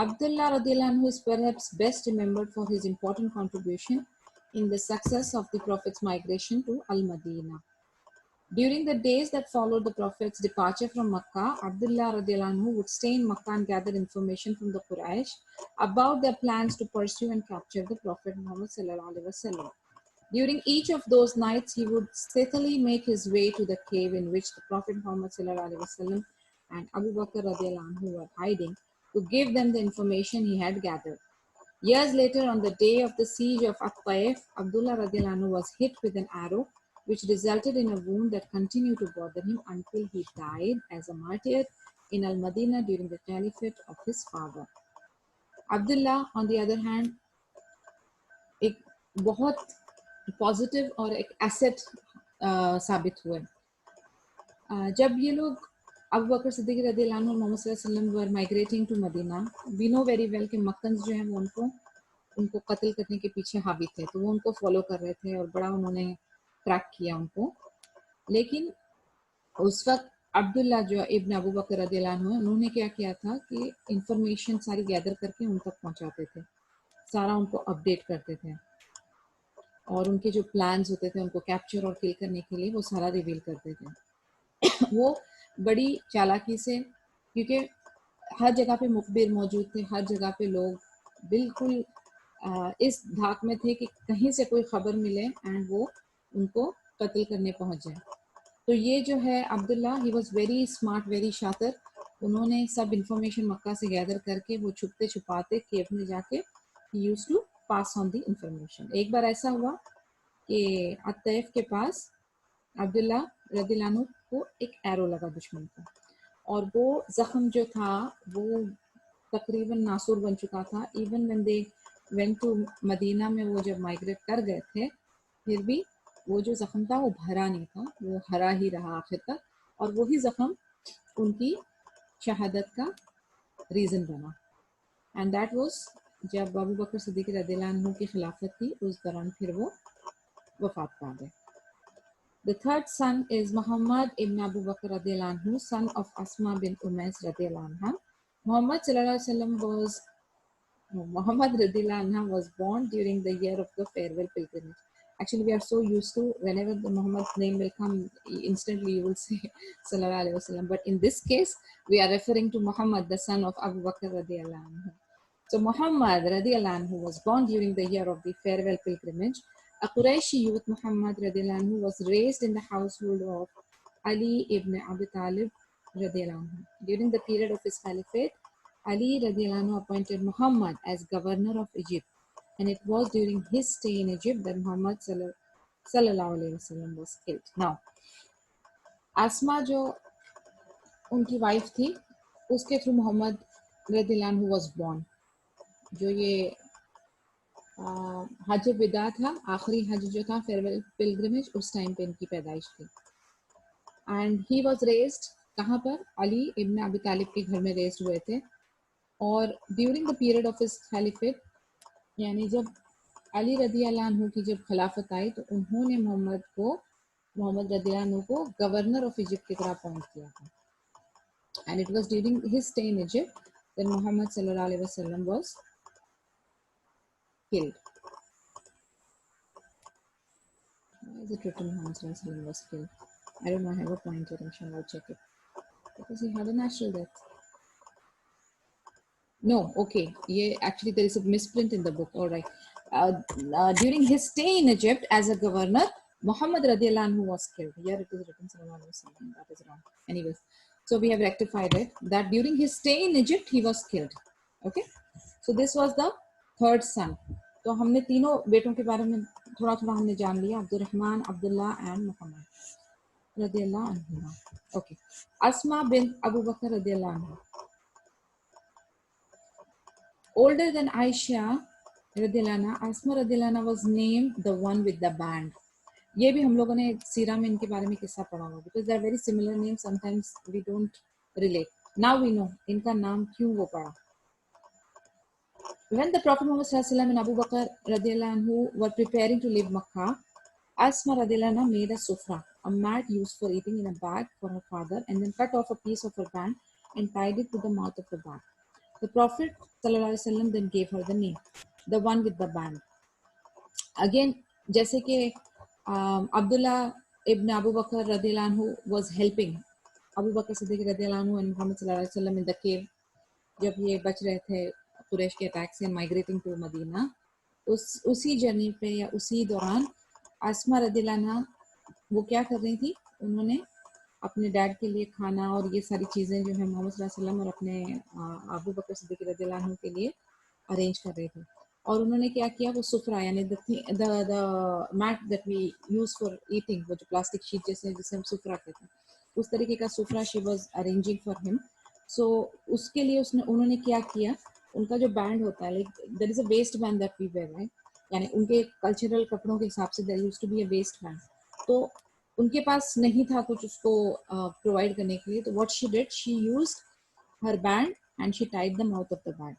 Abdullah radiallahu anhu is perhaps best remembered for his important contribution in the success of the Prophet's migration to Al-Madinah. During the days that followed the Prophet's departure from Makkah, Abdullah radiallahu anhu would stay in Makkah and gather information from the Quraysh about their plans to pursue and capture the Prophet Muhammad sallallahu alaihi wasallam. During each of those nights, he would stealthily make his way to the cave in which the Prophet Muhammad sallallahu alaihi wasallam and Abu Bakr radiallahu anhu were hiding, to give them the information he had gathered. Years later, on the day of the siege of At-Taif, Abdullah radiallahu anhu was hit with an arrow, which resulted in a wound that continued to bother him until he died as a martyr in Al-Madinah during the caliphate of his father. Abdullah, on the other hand, एक बहुत positive और एक asset साबित हुए. जब ये लोग Abu Bakr Siddiq रज़ियल्लाहु अन्हु और मोहम्मद सल्लल्लाहु अलैहि वसल्लम were migrating to Medina, we know very well कि मक्कन्स जो हैं वो उनको कत्ल करने के पीछे हावी थे, तो वो उनको फॉलो कर रहे थे और बड़ा उन्होंने ट्रैक किया उनको. लेकिन उस वक्त अब्दुल्ला जो इब्न अबू बकर रज़ियल्लाहु अन्हु, उन्होंने क्या किया था कि इंफॉर्मेशन सारी गैदर करके उन तक पहुंचाते थे, सारा उनको अपडेट करते थे और उनके जो प्लान्स होते थे उनको कैप्चर और किल करने के लिए वो सारा रिवील करते थे. वो बड़ी चालाकी से, क्योंकि हर जगह पे मुखबिर मौजूद थे, हर जगह पे लोग बिल्कुल इस धाक में थे कि कहीं से कोई खबर मिले एंड वो उनको कत्ल करने पहुंच जाए. तो ये जो है Abdullah, he was very smart, very शातिर. उन्होंने सब इंफॉर्मेशन मक्का से गैदर करके वो छुपते छुपाते केव में जाके he used to pass on the information. एक बार ऐसा हुआ कि अतैफ के पास अब्दुल्ला रदियल्लाहु अन्हु को एक एरो लगा दुश्मन को, और वो जख्म जो था वो तकरीबन नासूर बन चुका था. Even when they went to Medina में, वो जब माइग्रेट कर गए थे, फिर भी वो जो जख्म था वो भरा नहीं था, वो हरा ही रहा आखिर तक, और वही जख्म उनकी शहादत का रीज़न बना. एंड दैट वाज जब अबू बकर सिद्दीक रदियल्लाहु अन्हु की खिलाफत थी, उस दौरान फिर वो वफात पा गए. The third son is Muhammad ibn Abu Bakr radiallahu anhu, son of Asma bin Umais radiallahu anha. Muhammad sallallahu alaihi wasallam was Muhammad radiallahu anha was born during the year of the farewell pilgrimage. Actually, we are so used to whenever the Muhammad name will come, instantly you will say sallallahu alaihi wasallam. But in this case, we are referring to Muhammad, the son of Abu Bakr radiallahu anhu. So Muhammad radiallahu anhu was born during the year of the farewell pilgrimage. A Qurayshi youth, Muhammad radiallahu anhu, was raised in the household of Ali ibn Abi Talib radiallahu anhu. During the period of his caliphate, Ali radiallahu anhu appointed Muhammad as governor of Egypt, and it was during his stay in Egypt that Muhammad sallallahu alaihi wasallam was killed. Now, Asma जो उनकी wife थी, उसके through Mohammad रदियल्लाहु अन्हु was born. जो ये हज विदा था, आखिरी हज जो था, फेयरवेल पिलग्रिमेज, उस टाइम पे इनकी पैदाइश थी. एंड ही वाज रेज्ड कहाँ पर? अली इब्न अबी तालिब के घर में रेज्ड हुए थे. और during the period of his caliphate, यानी जब अली रदियल्लाहु अन्हु की जब खिलाफत आई तो उन्होंने मोहम्मद रदियल्लाहु अन्हु को गवर्नर ऑफ इजिप्ट की तरह अपॉइंट किया था. And it was during his stay in Egypt that Muhammad सल्लल्लाहु अलैहि वसल्लम was killed. Why is it written Muhammad sallallahu alaihi wasallam was killed? I don't know. I have a pointer. Inshallah, I'll check it. Because he had a natural death. No, okay. Yeah, actually, there is a misprint in the book. All right. During his stay in Egypt as a governor, Muhammad radiallahu anhu was killed. Here it is written sallallahu alaihi wasallam. That is wrong. Anyways, so we have rectified it. That during his stay in Egypt, he was killed. Okay. So this was the third son. तो हमने तीनों बेटों के बारे में थोड़ा थोड़ा हमने जान लिया. अब्दुर्रहमान, अब्दुल्ला एंड मोहम्मद रदियल्लाहु अन्हुमा. Okay. Asma bint Abu Bakr radiallahu anhu. Older than Aisha radiallahu anha, Asma radiallahu anha was named the one with the band. ये भी हम लोगों ने सीरा में इनके बारे में किस्सा पढ़ा हुआ. Because they are very similar names, sometimes we don't relate. Now we know इनका नाम क्यों वो पड़ा. When the Prophet Muhammad sallallahu alaihi wasallam and Abu Bakr radiallahu anhu were preparing to leave Makkah, Asma radiallahu anha made a sufra, a mat used for eating, in a bag for her father, and then cut off a piece of her band and tied it to the mouth of the bag. The Prophet sallallahu alaihi wasallam then gave her the name, the one with the band. Again, जैसे कि Abdullah ibn Abu Bakr radiallahu anhu was helping Abu Bakr Siddiq radiallahu anhu and Muhammad sallallahu alaihi wasallam in the cave, जब ये बच रहे थे कुरैश के attack से, migrating to Medina, उसी जर्नी पे या उसी दौरान आसमा रदियल्लाहु अन्हा वो क्या कर रही थी, उन्होंने अपने डैड के लिए खाना और ये सारी चीज़ें जो है मोहम्मद सल्लल्लाहु अलैहि वसल्लम और अपने अबू बकर सिद्दीक रदियल्लाहु अन्हु के लिए अरेंज कर रही थी. और उन्होंने क्या किया, वो सुफरा यानी the mat that we use for eating, वो जो प्लास्टिक शीट जिसे हम सुफरा कहते हैं, उस तरीके का सुफरा she was arranging for him. So उसके लिए उन्होंने क्या किया, उनका जो बैंड होता है, like there is a waist band that we wear, right, यानी उनके कल्चरल कपड़ों के हिसाब से there used to be a waist band. तो उनके पास नहीं था कुछ उसको प्रोवाइड करने के लिए, तो what she did, she used her band and she tied the mouth of the band.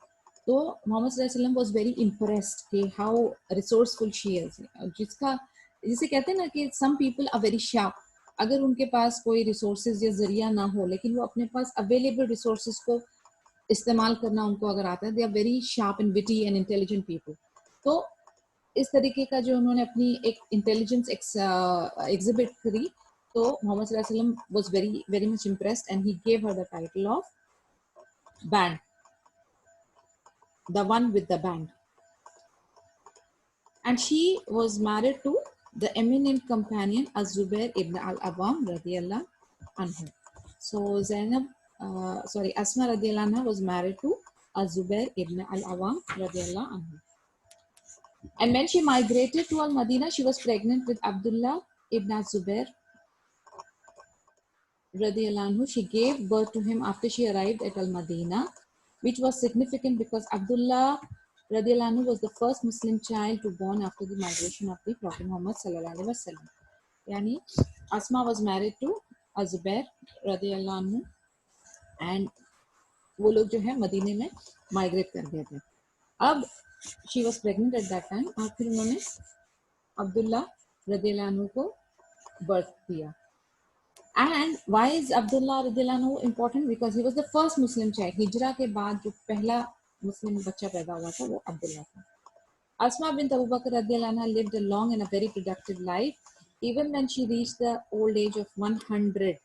तो मोहम्मद सल्लल्लाहु अलैहि वसल्लम वाज वेरी इम्प्रेस्ड कि हाउ रिसोर्सफुल शी इज. जिसे कहते हैं ना कि some people are very sharp, अगर उनके पास कोई रिसोर्सेज या जरिया ना हो, लेकिन वो अपने पास अवेलेबल रिसोर्सेज को इस्तेमाल करना उनको अगर आता है, they are very sharp and witty and intelligent people. तो इस तरीके का जो उन्होंने अपनी एक इंटेलिजेंस एग्जिबिट करी, तो मोहम्मद सल्लल्लाहु अलैहि वसल्लम was very very much impressed and he gave her the title of band, the one with the band. And she was married to the eminent companion Az-Zubair ibn al-Awwam radiyallahu anhu. So Asma radiyallahu anha was married to Az-Zubair ibn al-Awwam radiyallahu anhu. And when she migrated to Al-Madinah, she was pregnant with Abdullah ibn Az-Zubair radiyallahu anhu. She gave birth to him after she arrived at Al-Madinah, which was significant because Abdullah radiallahu anhu was the first Muslim child to born after the migration of the Prophet Muhammad sallallahu alaihi wasallam. Yani Asma was married to Az-Zubair radiallahu anhu and वो लोग जो है मदीने में migrate कर गए थे. अब she was pregnant at that time और फिर उन्होंने अब्दुल्ला रदियल्लाहु अन्हु को बर्थ दिया. And why is Abdullah radiallahu anhu important? Because he was the first Muslim child. हिजरा के बाद जो पहला मुस्लिम बच्चा पैदा हुआ था वो अब्दुल्ला था. Asma bint Abu Bakr radiallahu anha lived a long and a very productive life. Even when she reached the old age of 100,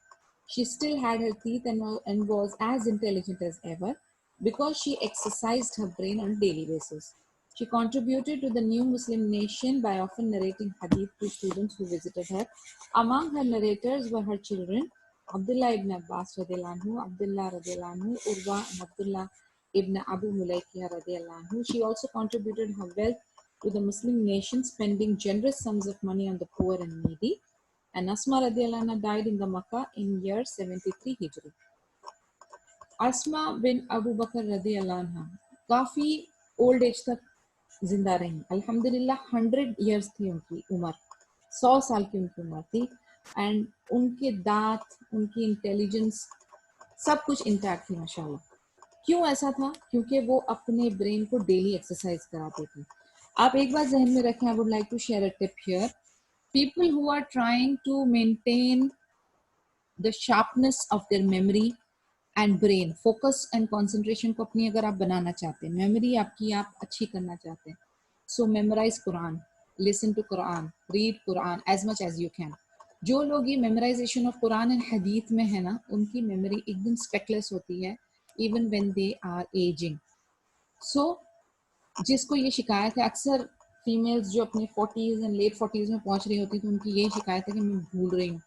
she still had her teeth and was as intelligent as ever because she exercised her brain on a daily basis. She contributed to the new Muslim nation by often narrating hadith to students who visited her. Among her narrators were her children, Abdullah ibn Abbas radiallahu anhu, Abdullah radiallahu anhu, Urwa and Abdullah ibn Abu Mulaykiya radiallahu anhu. She also contributed her wealth to the Muslim nation, spending generous sums of money on the poor and needy. And Asma radiallahu anha died in the Makkah in year 73 Hijri. अस्मा बिन अबू बकर रदी अल्लाह अन्हा काफ़ी old age तक जिंदा रही। अल्हम्दुलिल्लाह 100 years थी उनकी उम्र, 100 साल की उनकी उम्र थी। एंड उनके दांत, उनकी इंटेलिजेंस, सब कुछ इंटैक्ट थी माशाल्लाह। क्यों ऐसा था? क्योंकि वो अपने ब्रेन को डेली एक्सरसाइज कराते थे। आप एक बात जहन में रखें, I would like to share a tip here. People who are trying to maintain the sharpness of their memory and brain, focus and concentration को अपनी अगर आप बनाना चाहते हैं, मेमोरी आपकी आप अच्छी करना चाहते हैं, so memorize Quran, listen to Quran, read Quran as much as you can. जो लोग ये मेमोराइजेशन ऑफ कुरान एंड हदीथ में है ना, उनकी मेमोरी एकदम स्पेकलेस होती है even when they are ageing. So जिसको ये शिकायत है, अक्सर फीमेल्स जो अपने 40s एंड लेट 40s में पहुंच रही होती है, तो उनकी यही शिकायत है कि मैं भूल रही हूँ,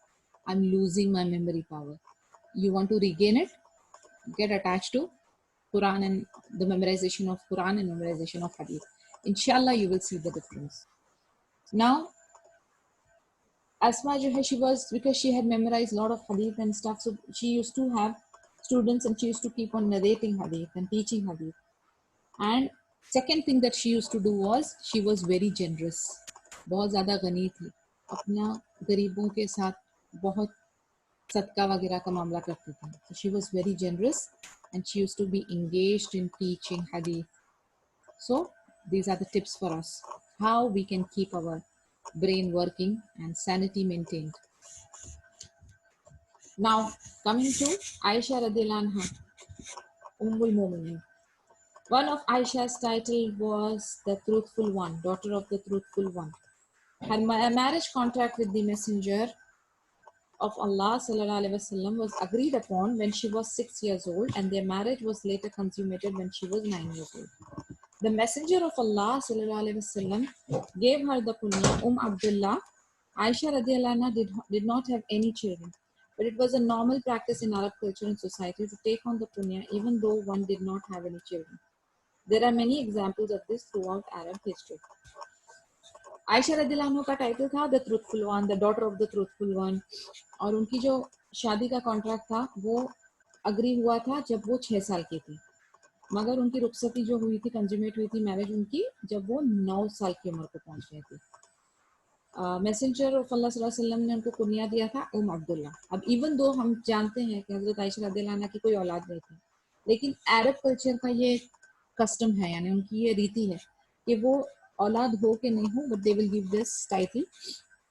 I am losing my memory power. You want to regain it, get attached to Quran and the memorization of Quran and memorization of Hadith. Inshallah, you will see the difference. Now, Asma jo hai, she was, because she had memorized a lot of Hadith and stuff, so she used to have students and she used to keep on narrating Hadith and teaching Hadith. And second thing that she used to do was she was very generous. बहुत ज़्यादा गनी थी, अपना गरीबों के साथ बहुत सदका वगैरह का मामला करती थी. So she was very generous and she used to be engaged in teaching hadith. So these are the tips for us, how we can keep our brain working and sanity maintained. Now coming to Aisha radhiyallahu anha, Ummul Mu'minin. One of Aisha's title was the Truthful One, daughter of the Truthful One. Her marriage contract with the Messenger of Allah sallallahu alaihi wasallam was agreed upon when she was 6 years old, and their marriage was later consummated when she was 9 years old. The Messenger of Allah sallallahu alaihi wasallam gave her the kunya Abdullah. Aisha radiallahu anha did not have any children, but it was a normal practice in Arab culture and society to take on the kunya even though one did not have any children. There are many examples of this throughout Arab history. Ayesha रदियल्लाहु अन्हा का title था the truthful one, the daughter of the truthful one, और उनकी जो शादी का contract था वो अग्री हुआ था जब वो 6 साल की थी, मगर उनकी रुखसती जो हुई थी, कंज्यूमेट हुई थी मैरिज उनकी जब वो 9 साल की उम्र को पहुंच गई थी. मैसेंजर ऑफ अल्लाह सल्लल्लाहु अलैहि वसल्लम ने उनको कुनिया दिया था अब्दुल्ला. अब इवन दो हम जानते हैं कि हजरत आयशा रदियल्लाहु अन्हा की कोई औलाद नहीं थी, लेकिन अरब कल्चर का ये कस्टम है, यानी उनकी ये रीति है कि वो औलाद हो के नहीं हो, but they will give this title,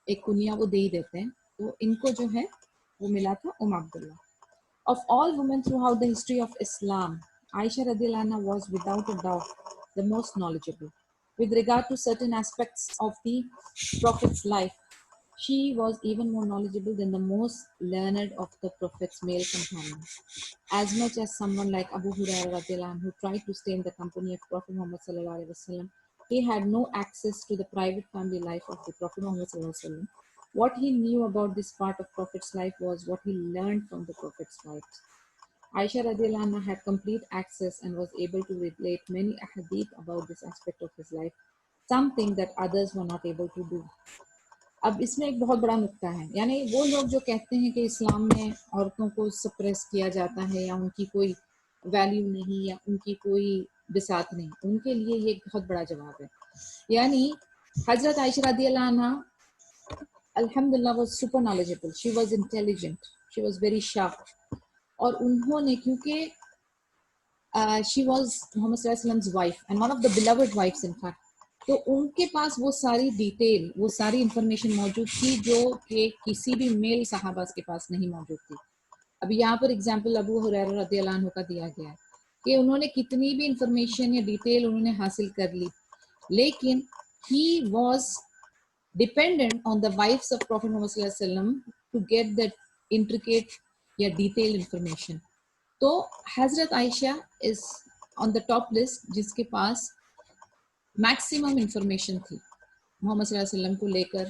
एक कुनिया वो दे ही देते हैं. तो इनको जो है वो मिला था Abdullah. Of all women throughout the history of Islam, Aisha radiallahu anha was without a doubt the most knowledgeable. With regard to certain aspects of the Prophet's life, she was even more knowledgeable than the most learned of the Prophet's male companions. As much as someone like Abu Hurairah radiallahu anhu, who tried to stay in the company of Prophet Muhammad sallallahu alaihi wasallam, he had no access to the private family life of the Prophet Muhammad sallallahu alaihi wasallam. What he knew about this part of Prophet's life was what he learned from the Prophet's life. Aisha radiallahu anha had complete access and was able to relate many ahadith about this aspect of his life, something that others were not able to do. अब इसमें एक बहुत बड़ा नुक्ता है, यानी वो लोग जो कहते हैं कि इस्लाम में औरतों को सप्रेस किया जाता है या उनकी कोई वैल्यू नहीं या उनकी कोई बिसात नहीं, उनके लिए ये एक बहुत बड़ा जवाब है. यानी हजरत आयशा रदियल्लाहु अन्हा अल्हम्दुलिल्लाह was super knowledgeable, she was intelligent, she was very sharp, और उन्होंने क्योंकि she was Muhammad sallallahu alaihi wasallam's wife and one of the beloved wives in fact, तो उनके पास वो सारी डिटेल, वो सारी इंफॉर्मेशन मौजूद थी जो कि किसी भी मेल सहाबा के पास नहीं मौजूद थी. अभी यहाँ पर एग्जांपल अबू हुरैरा रदियल्लाहु अन्हु का दिया गया है कि उन्होंने कितनी भी इंफॉर्मेशन या डिटेल उन्होंने हासिल कर ली, लेकिन he was dependent on the wives of Prophet Muhammad sallallahu alaihi wasallam to get that intricate या detailed information. तो हजरत Ayesha is on the top list जिसके पास मैक्सिमम इंफॉर्मेशन थी मोहम्मद सल्लल्लाहु अलैहि वसल्लम को लेकर,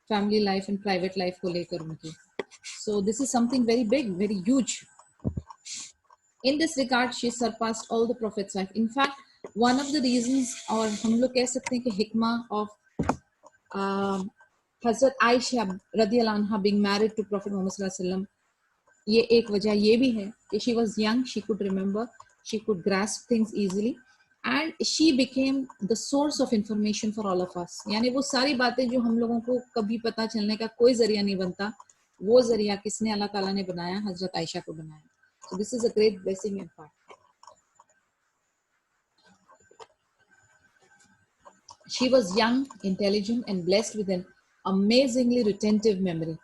family life and private life को लेकर उनकी. So this is something very big, very huge. In this regard, she surpassed all the prophets' life. In fact, one of the reasons, और हम लोग कह सकते हैं कि हिकमा of Hazrat Aisha radiallahu anha being married to Prophet Muhammad sallallahu alaihi wasallam ये एक वजह ये भी है कि she was young, she could remember, she could grasp things easily, and she became the source of information for all of us. यानी वो सारी बातें जो हम लोगों को कभी पता चलने का कोई जरिया नहीं बनता, वो जरिया किसने? अल्लाह ताला ने बनाया, हजरत आयशा को बनाया. So this is a great blessing in fact. She was young, intelligent, and blessed with an amazingly retentive memory.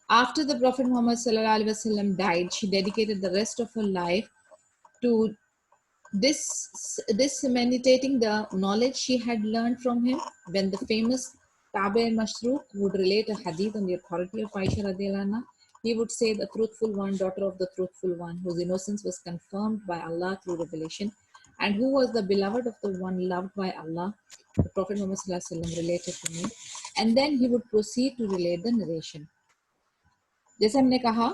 After the Prophet Muhammad sallallahu alaihi wasallam died, she dedicated the rest of her life to disseminating the knowledge she had learned from him. When the famous Tabi Mashrooq would relate a hadith on the authority of Aisha radiallahu anha, he would say, the truthful one, daughter of the truthful one, whose innocence was confirmed by Allah through revelation, and who was the beloved of the one loved by Allah, the Prophet Muhammad sallallahu alaihi wasallam related to me. And then he would proceed to relate the narration. जैसे हमने कहा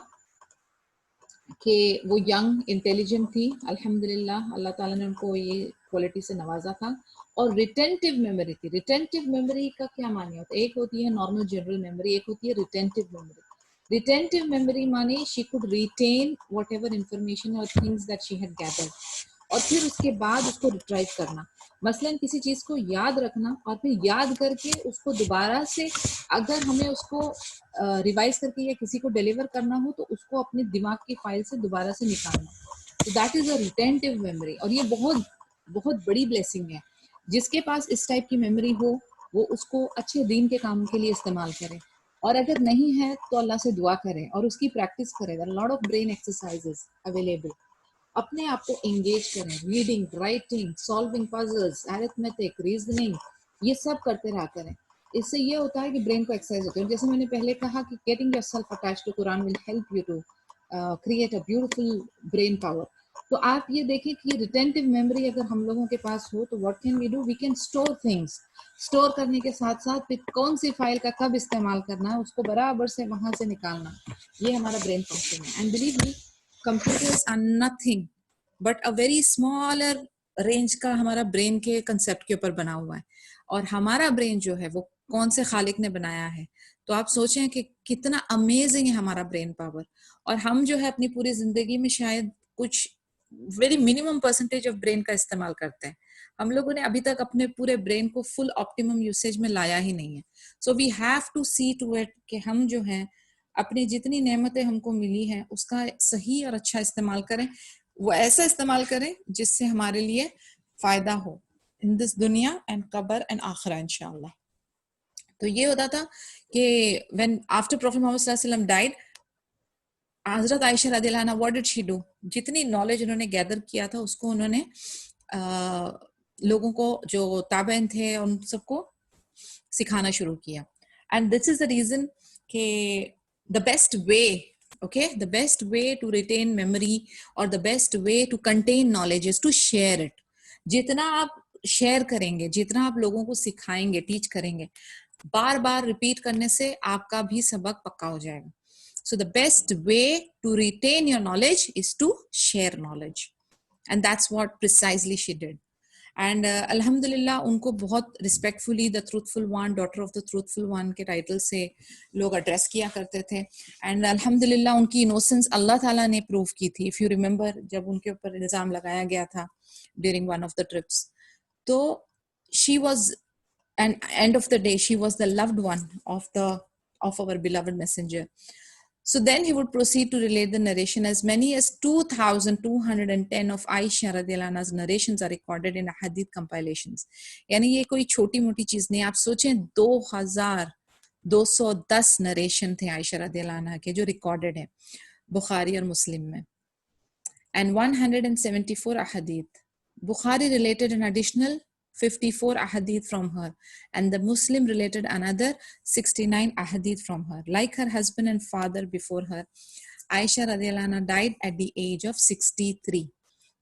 कि वो young intelligent थी, अल्हम्दुलिल्लाह अल्लाह ताला ने उनको ये क्वालिटी से नवाजा था, और रिटेंटिव मेमोरी थी. रिटेंटिव मेमोरी का क्या माने होता है? एक होती है नॉर्मल जनरल मेमोरी, एक होती है रिटेंटिव मेमोरी. रिटेंटिव मेमोरी माने she could retain what ever information और things that she had gathered, और फिर उसके बाद उसको रिट्राइव करना. मसलन किसी चीज को याद रखना और फिर याद करके उसको दोबारा से अगर हमें उसको रिवाइज करके या किसी को डिलीवर करना हो तो उसको अपने दिमाग की फाइल से दोबारा से निकालना. तो that is a retentive memory, और ये बहुत बहुत बड़ी ब्लेसिंग है. जिसके पास इस टाइप की मेमोरी हो वो उसको अच्छे दीन के काम के लिए इस्तेमाल करे, और अगर नहीं है तो अल्लाह से दुआ करें और उसकी प्रैक्टिस करें. There are lot of brain exercises available. अपने आप को एंगेज करें, reading, writing, solving puzzles, arithmetic, reasoning, ये सब करते रहा करें. इससे ये होता है कि ब्रेन को एक्सरसाइज होती है. जैसे मैंने पहले कहा कि getting yourself attached to Quran will help you to create a beautiful brain power. तो आप ये देखें कि रिटेंटिव मेमोरी अगर हम लोगों के पास हो तो what can we do? We can store things. Store करने के साथ साथ फिर कौन सी फाइल का कब इस्तेमाल करना है उसको बराबर से वहां से निकालना, ये हमारा ब्रेन फंक्शन है. And believe me, computers are nothing but a very smaller range का हमारा ब्रेन के कंसेप्ट के ऊपर बना हुआ है. और हमारा ब्रेन जो है वो कौन से खालिक ने बनाया है, तो आप सोचें कि कितना अमेजिंग है हमारा ब्रेन पावर. और हम जो है अपनी पूरी जिंदगी में शायद कुछ very minimum percentage of brain का इस्तेमाल करते हैं. हम लोगों ने अभी तक अपने पूरे ब्रेन को फुल ऑप्टिमम यूसेज में लाया ही नहीं है. So we have to see to it कि हम जो है अपनी जितनी नेमतें हमको मिली हैं उसका सही और अच्छा इस्तेमाल करें. वो ऐसा इस्तेमाल करें जिससे हमारे लिए फायदा हो इन दिस दुनिया एंड कब्र एंड आखिरा इंशाअल्लाह. तो ये होता था कि व्हेन आफ्टर प्रॉफेट मोहम्मद सल्लल्लाहु अलैहि वसल्लम डाइड, हजरत आयशा रदियल्लाहु अन्हा, व्हाट डिड शी डू? जितनी नॉलेज उन्होंने गैदर किया था उसको उन्होंने लोगों को जो ताबेन थे उन सबको सिखाना शुरू किया. And this is the reason कि the best way, okay, the best way to retain memory or the best way to contain knowledge is to share it. जितना आप शेयर करेंगे, जितना आप लोगों को सिखाएंगे, टीच करेंगे, बार बार रिपीट करने से आपका भी सबक पक्का हो जाएगा. So the best way to retain your knowledge is to share knowledge, and that's what precisely she did. And अल्हम्दुलिल्लाह उनको बहुत respectfully the truthful one, daughter of the truthful one के टाइटल से लोग एड्रेस किया करते थे. एंड अल्हम्दुलिल्लाह उनकी इनोसेंस अल्लाह ताला ने प्रूव की थी. इफ यू रिमेंबर, जब उनके ऊपर इल्जाम लगाया गया था during one of the trips, तो she was, end of the day she was the loved one of our beloved messenger. So then he would proceed to relate the narration. As many as 2,210 of Aisha radhiyallahu anha's narrations are recorded in hadith compilations. यानी ये कोई छोटी मोटी चीज नहीं. आप सोचें 2,210 narration थे आयशा रदियल्लाहु अन्हा के जो रिकॉर्डेड है बुखारी और मुस्लिम में. And 174 ahadith. Bukhari related an additional 54 ahadith from her, and the Muslim related another 69 ahadith from her. Like her husband and father before her, Aisha radhiyallahu anha died at the age of 63.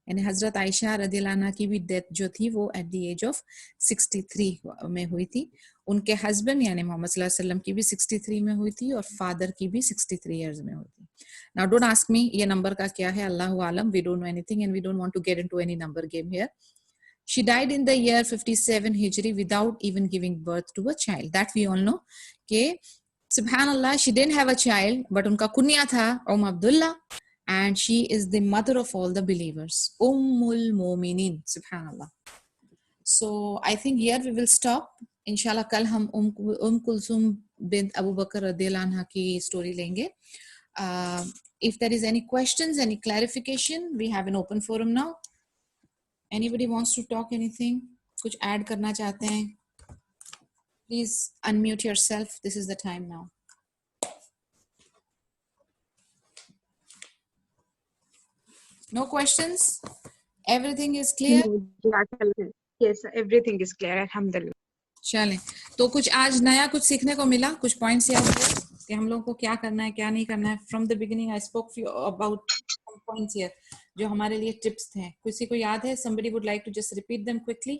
यानी हजरत आयशा रदियल्लाहु अन्हा की भी death जो थी वो at the age of 63 में हुई थी. उनके हस्बैंड यानी मोहम्मद सल्लल्लाहु अलैहि वसल्लम की भी 63 में हुई थी और फादर की भी 63 इयर्स में हुई थी. नाउ डोंट आस्क मी ये नंबर का क्या है, अल्लाहु आलम. We don't know anything and we don't want to get into any number game here. She died in the year 57 Hijri without even giving birth to a child. That we all know. कि Subhanallah, she didn't have a child, but उनका कुन्या था Abdullah, and she is the mother of all the believers. Ummul Mominin, Subhanallah. So I think here we will stop. Inshallah, कल हम Kulsum bint Abu Bakr radiyallahu anha की story लेंगे. If there is any questions, any clarification, we have an open forum now. Anybody wants to talk anything? कुछ add करना चाहते हैं? Please unmute yourself. This is the time now. No questions? Everything is clear?
Yes, everything is clear. Alhamdulillah.
चलें, तो कुछ आज नया कुछ सीखने को मिला, कुछ पॉइंट्स याद हुए कि हम लोगों को क्या करना है, क्या नहीं करना है. From the beginning I spoke about some points here जो हमारे लिए टिप्स थे. किसी को याद है? somebody would like to just repeat them quickly.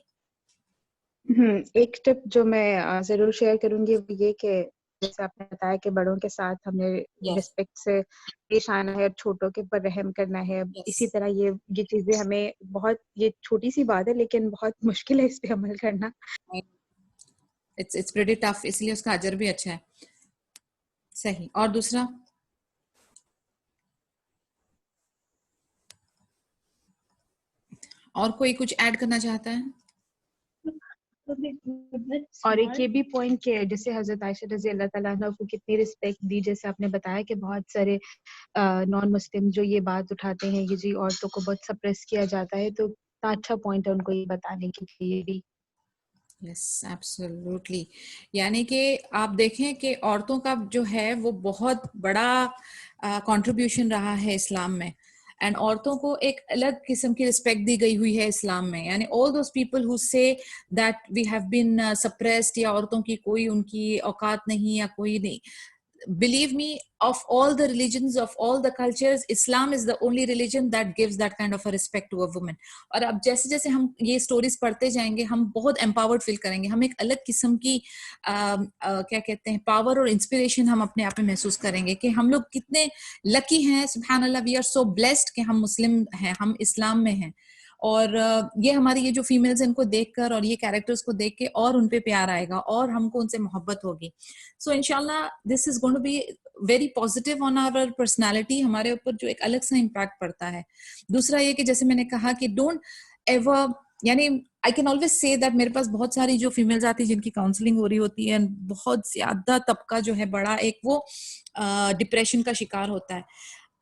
एक टिप जो मैं जरूर शेयर करूंगी वो ये कि जैसे आपने बताया कि बड़ों के साथ हमें रिस्पेक्ट से पेश आना है और छोटों के ऊपर रहम करना है. इसी तरह ये चीजें हमें बहुत, ये छोटी सी बात है लेकिन बहुत मुश्किल है इस पे अमल करना.
It's pretty tough, इसलिए उसका अजर भी अच्छा है. सही. और दूसरा? और कोई कुछ ऐड करना चाहता है?
और एक ये भी पॉइंट कि जैसे हजरत आयशा रज़ी अल्लाह ताला अन्हा को कितनी रिस्पेक्ट दी. जैसे आपने बताया कि बहुत सारे नॉन मुस्लिम जो ये बात उठाते हैं कि जी औरतों को बहुत सप्रेस किया जाता है, तो अच्छा पॉइंट है उनको ये बताने के लिए भी.
Yes, absolutely. यानी कि आप देखें कि औरतों का जो है वो बहुत बड़ा कंट्रीब्यूशन रहा है इस्लाम में. एंड औरतों को एक अलग किस्म की रिस्पेक्ट दी गई हुई है इस्लाम में. यानी all those people who say that we have been suppressed या औरतों की कोई उनकी औकात नहीं या कोई नहीं, believe me, of all the religions, of all the cultures, Islam is the only religion that gives that kind of a respect to a woman. और अब जैसे जैसे हम ये स्टोरीज पढ़ते जाएंगे हम बहुत एम्पावर्ड फील करेंगे. हम एक अलग किस्म की क्या कहते हैं पावर और इंस्पिरेशन हम अपने आप में महसूस करेंगे कि हम लोग कितने लकी हैं. सुभान अल्लाह, वी आर सो ब्लेस्ड कि हम मुस्लिम हैं, हम इस्लाम में हैं. और ये हमारी ये जो फीमेल्स इनको देखकर और ये कैरेक्टर्स को देख के और उन पे प्यार आएगा और हमको उनसे मोहब्बत होगी. सो इंशाल्लाह this is going to be very positive on our personality. हमारे ऊपर जो एक अलग सा इम्पैक्ट पड़ता है. दूसरा ये कि जैसे मैंने कहा कि डोंट एवर, यानी I can always say that मेरे पास बहुत सारी जो फीमेल्स आती है जिनकी काउंसलिंग हो रही होती है, बहुत ज्यादा तबका जो है बड़ा एक वो डिप्रेशन का शिकार होता है.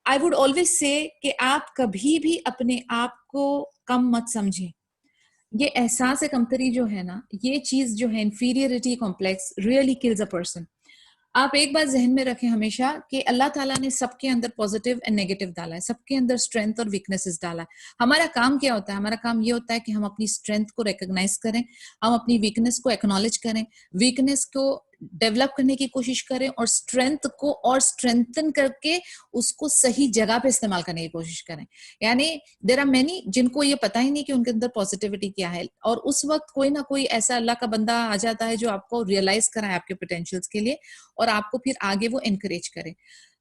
आई वुड ऑलवेज से कि आप कभी भी अपने आप को कम मत समझें. ये एहसास कमतरी जो है ना, ये चीज जो है inferiority complex really kills a person. आप एक बात जहन में रखें हमेशा कि अल्लाह ताला ने सबके अंदर पॉजिटिव एंड नेगेटिव डाला है, सबके अंदर स्ट्रेंथ और वीकनेसेस डाला है. हमारा काम क्या होता है? हमारा काम ये होता है कि हम अपनी स्ट्रेंथ को रिकॉग्नाइज करें, हम अपनी वीकनेस को एक्नॉलेज करें, वीकनेस को डेवलप करने की कोशिश करें और स्ट्रेंथ को और स्ट्रेंथन करके उसको सही जगह पे इस्तेमाल करने की कोशिश करें. यानी देयर आर मेनी जिनको ये पता ही नहीं कि उनके अंदर पॉजिटिविटी क्या है, और उस वक्त कोई ना कोई ऐसा अल्लाह का बंदा आ जाता है जो आपको रियलाइज कराए आपके पोटेंशियल्स के लिए और आपको फिर आगे वो एनकरेज करे.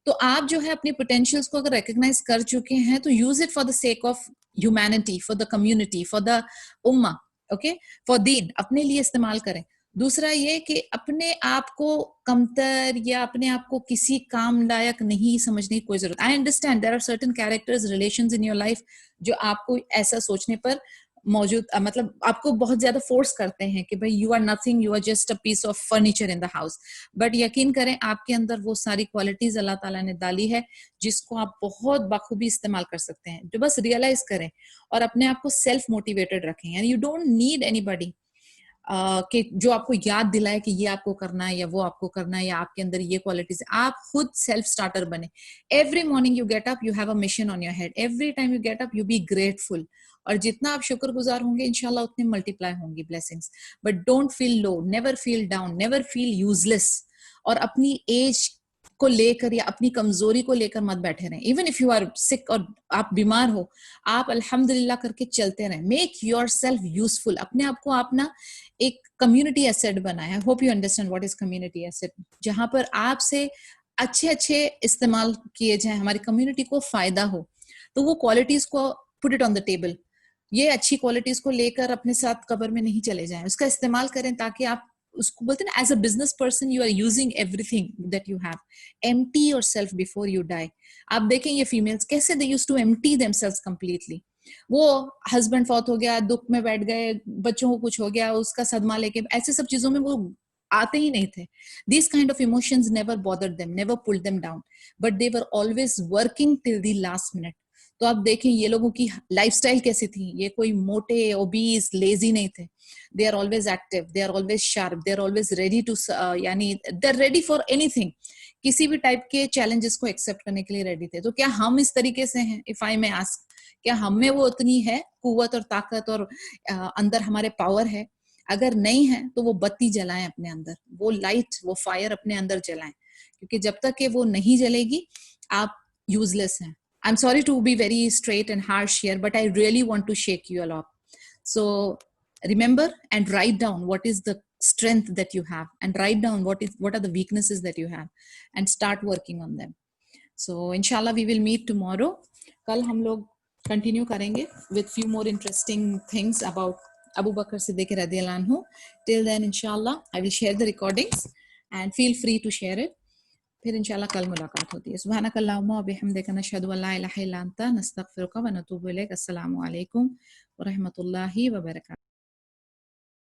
तो आप जो है अपनी पोटेंशियल्स को अगर रिकॉग्नाइज कर चुके हैं तो use it for the sake of humanity, for the community, for the Umma, okay, for दीन, अपने लिए इस्तेमाल करें. दूसरा ये कि अपने आप को कमतर या अपने आप को किसी काम लायक नहीं समझने की कोई जरूरत. I understand there are certain characters, relations in your life जो आपको ऐसा सोचने पर मौजूद मतलब आपको बहुत ज्यादा फोर्स करते हैं कि भाई you are nothing, you are just a piece of furniture in the house. But यकीन करें आपके अंदर वो सारी क्वालिटीज अल्लाह ताला ने डाली है जिसको आप बहुत बखूबी इस्तेमाल कर सकते हैं. जो बस रियलाइज करें और अपने आप को सेल्फ मोटिवेटेड रखें. यानी यू डोंट नीड एनीबॉडी कि जो आपको याद दिलाए कि ये आपको करना है या वो आपको करना है या आपके अंदर ये क्वालिटीज. आप खुद सेल्फ स्टार्टर बने. Every morning you get up, you have a mission on your head. Every time you get up you be grateful. और जितना आप शुक्रगुजार होंगे इंशाल्लाह उतने मल्टीप्लाई होंगी blessings. But don't feel low, never feel down, never feel useless. और अपनी एज को लेकर या अपनी कमजोरी को लेकर मत बैठे रहें. Even if you are sick और आप बीमार हो, आप अल्हम्दुलिल्लाह करके चलते रहें. Make yourself useful. अपने आप को आप ना एक कम्युनिटी एसेट बनाए. I hope you understand what is community asset. जहां पर आपसे अच्छे अच्छे इस्तेमाल किए जाएं, हमारी कम्युनिटी को फायदा हो. तो वो क्वालिटीज को put it on the table. ये अच्छी क्वालिटीज को लेकर अपने साथ कब्र में नहीं चले जाएं, उसका इस्तेमाल करें ताकि आप उसको बोलते हैं ना, as a business person you are using everything that you have, empty yourself before you die. आप देखें ये फीमेल्स कैसे they used to empty themselves completely. वो हस्बैंड फौत हो गया, दुख में बैठ गए, बच्चों को कुछ हो गया, उसका सदमा लेके, ऐसे सब चीजों में वो आते ही नहीं थे। These kind of emotions never bothered them, never pulled them down, but they were always working till the last minute. तो आप देखें ये लोगों की लाइफस्टाइल कैसी थी, ये कोई मोटे ओबीस लेजी नहीं थे। They are always active, they are always sharp, they are always ready to, यानी they are ready for anything, किसी भी टाइप के चैलेंजेस को एक्सेप्ट करने के लिए रेडी थे। तो क्या हम इस तरीके से हैं? इफ आई मे आस्क, क्या हम में वो उतनी है कुव्वत और ताकत और अंदर हमारे पावर है? अगर नहीं है तो वो बत्ती जलाएं अपने अंदर, वो लाइट, वो फायर अपने अंदर जलाएं, क्योंकि जब तक कि वो नहीं जलेगी आप यूजलेस हैं। I am sorry to be very straight and harsh here, but I really want to shake you up. So remember and write down what is the strength that you have, and write down what are the weaknesses that you have, and start working on them. So inshallah we will meet tomorrow. कल हम लोग continue करेंगे with few more interesting things about Abu Bakr Siddiq radiallahu anhu. Till then, inshallah, I will share the recordings and feel free to share it. फिर इंशाल्लाह कल मुलाकात होती है। सुब्हानकल्लाहुम्मा व बिहम्दिका नशहदु अल्ला इलाहा इल्ला अंता नस्तगफिरुका व नतूबु इलैक। अस्सलामु अलैकुम व रहमतुल्लाहि व बरकातहू।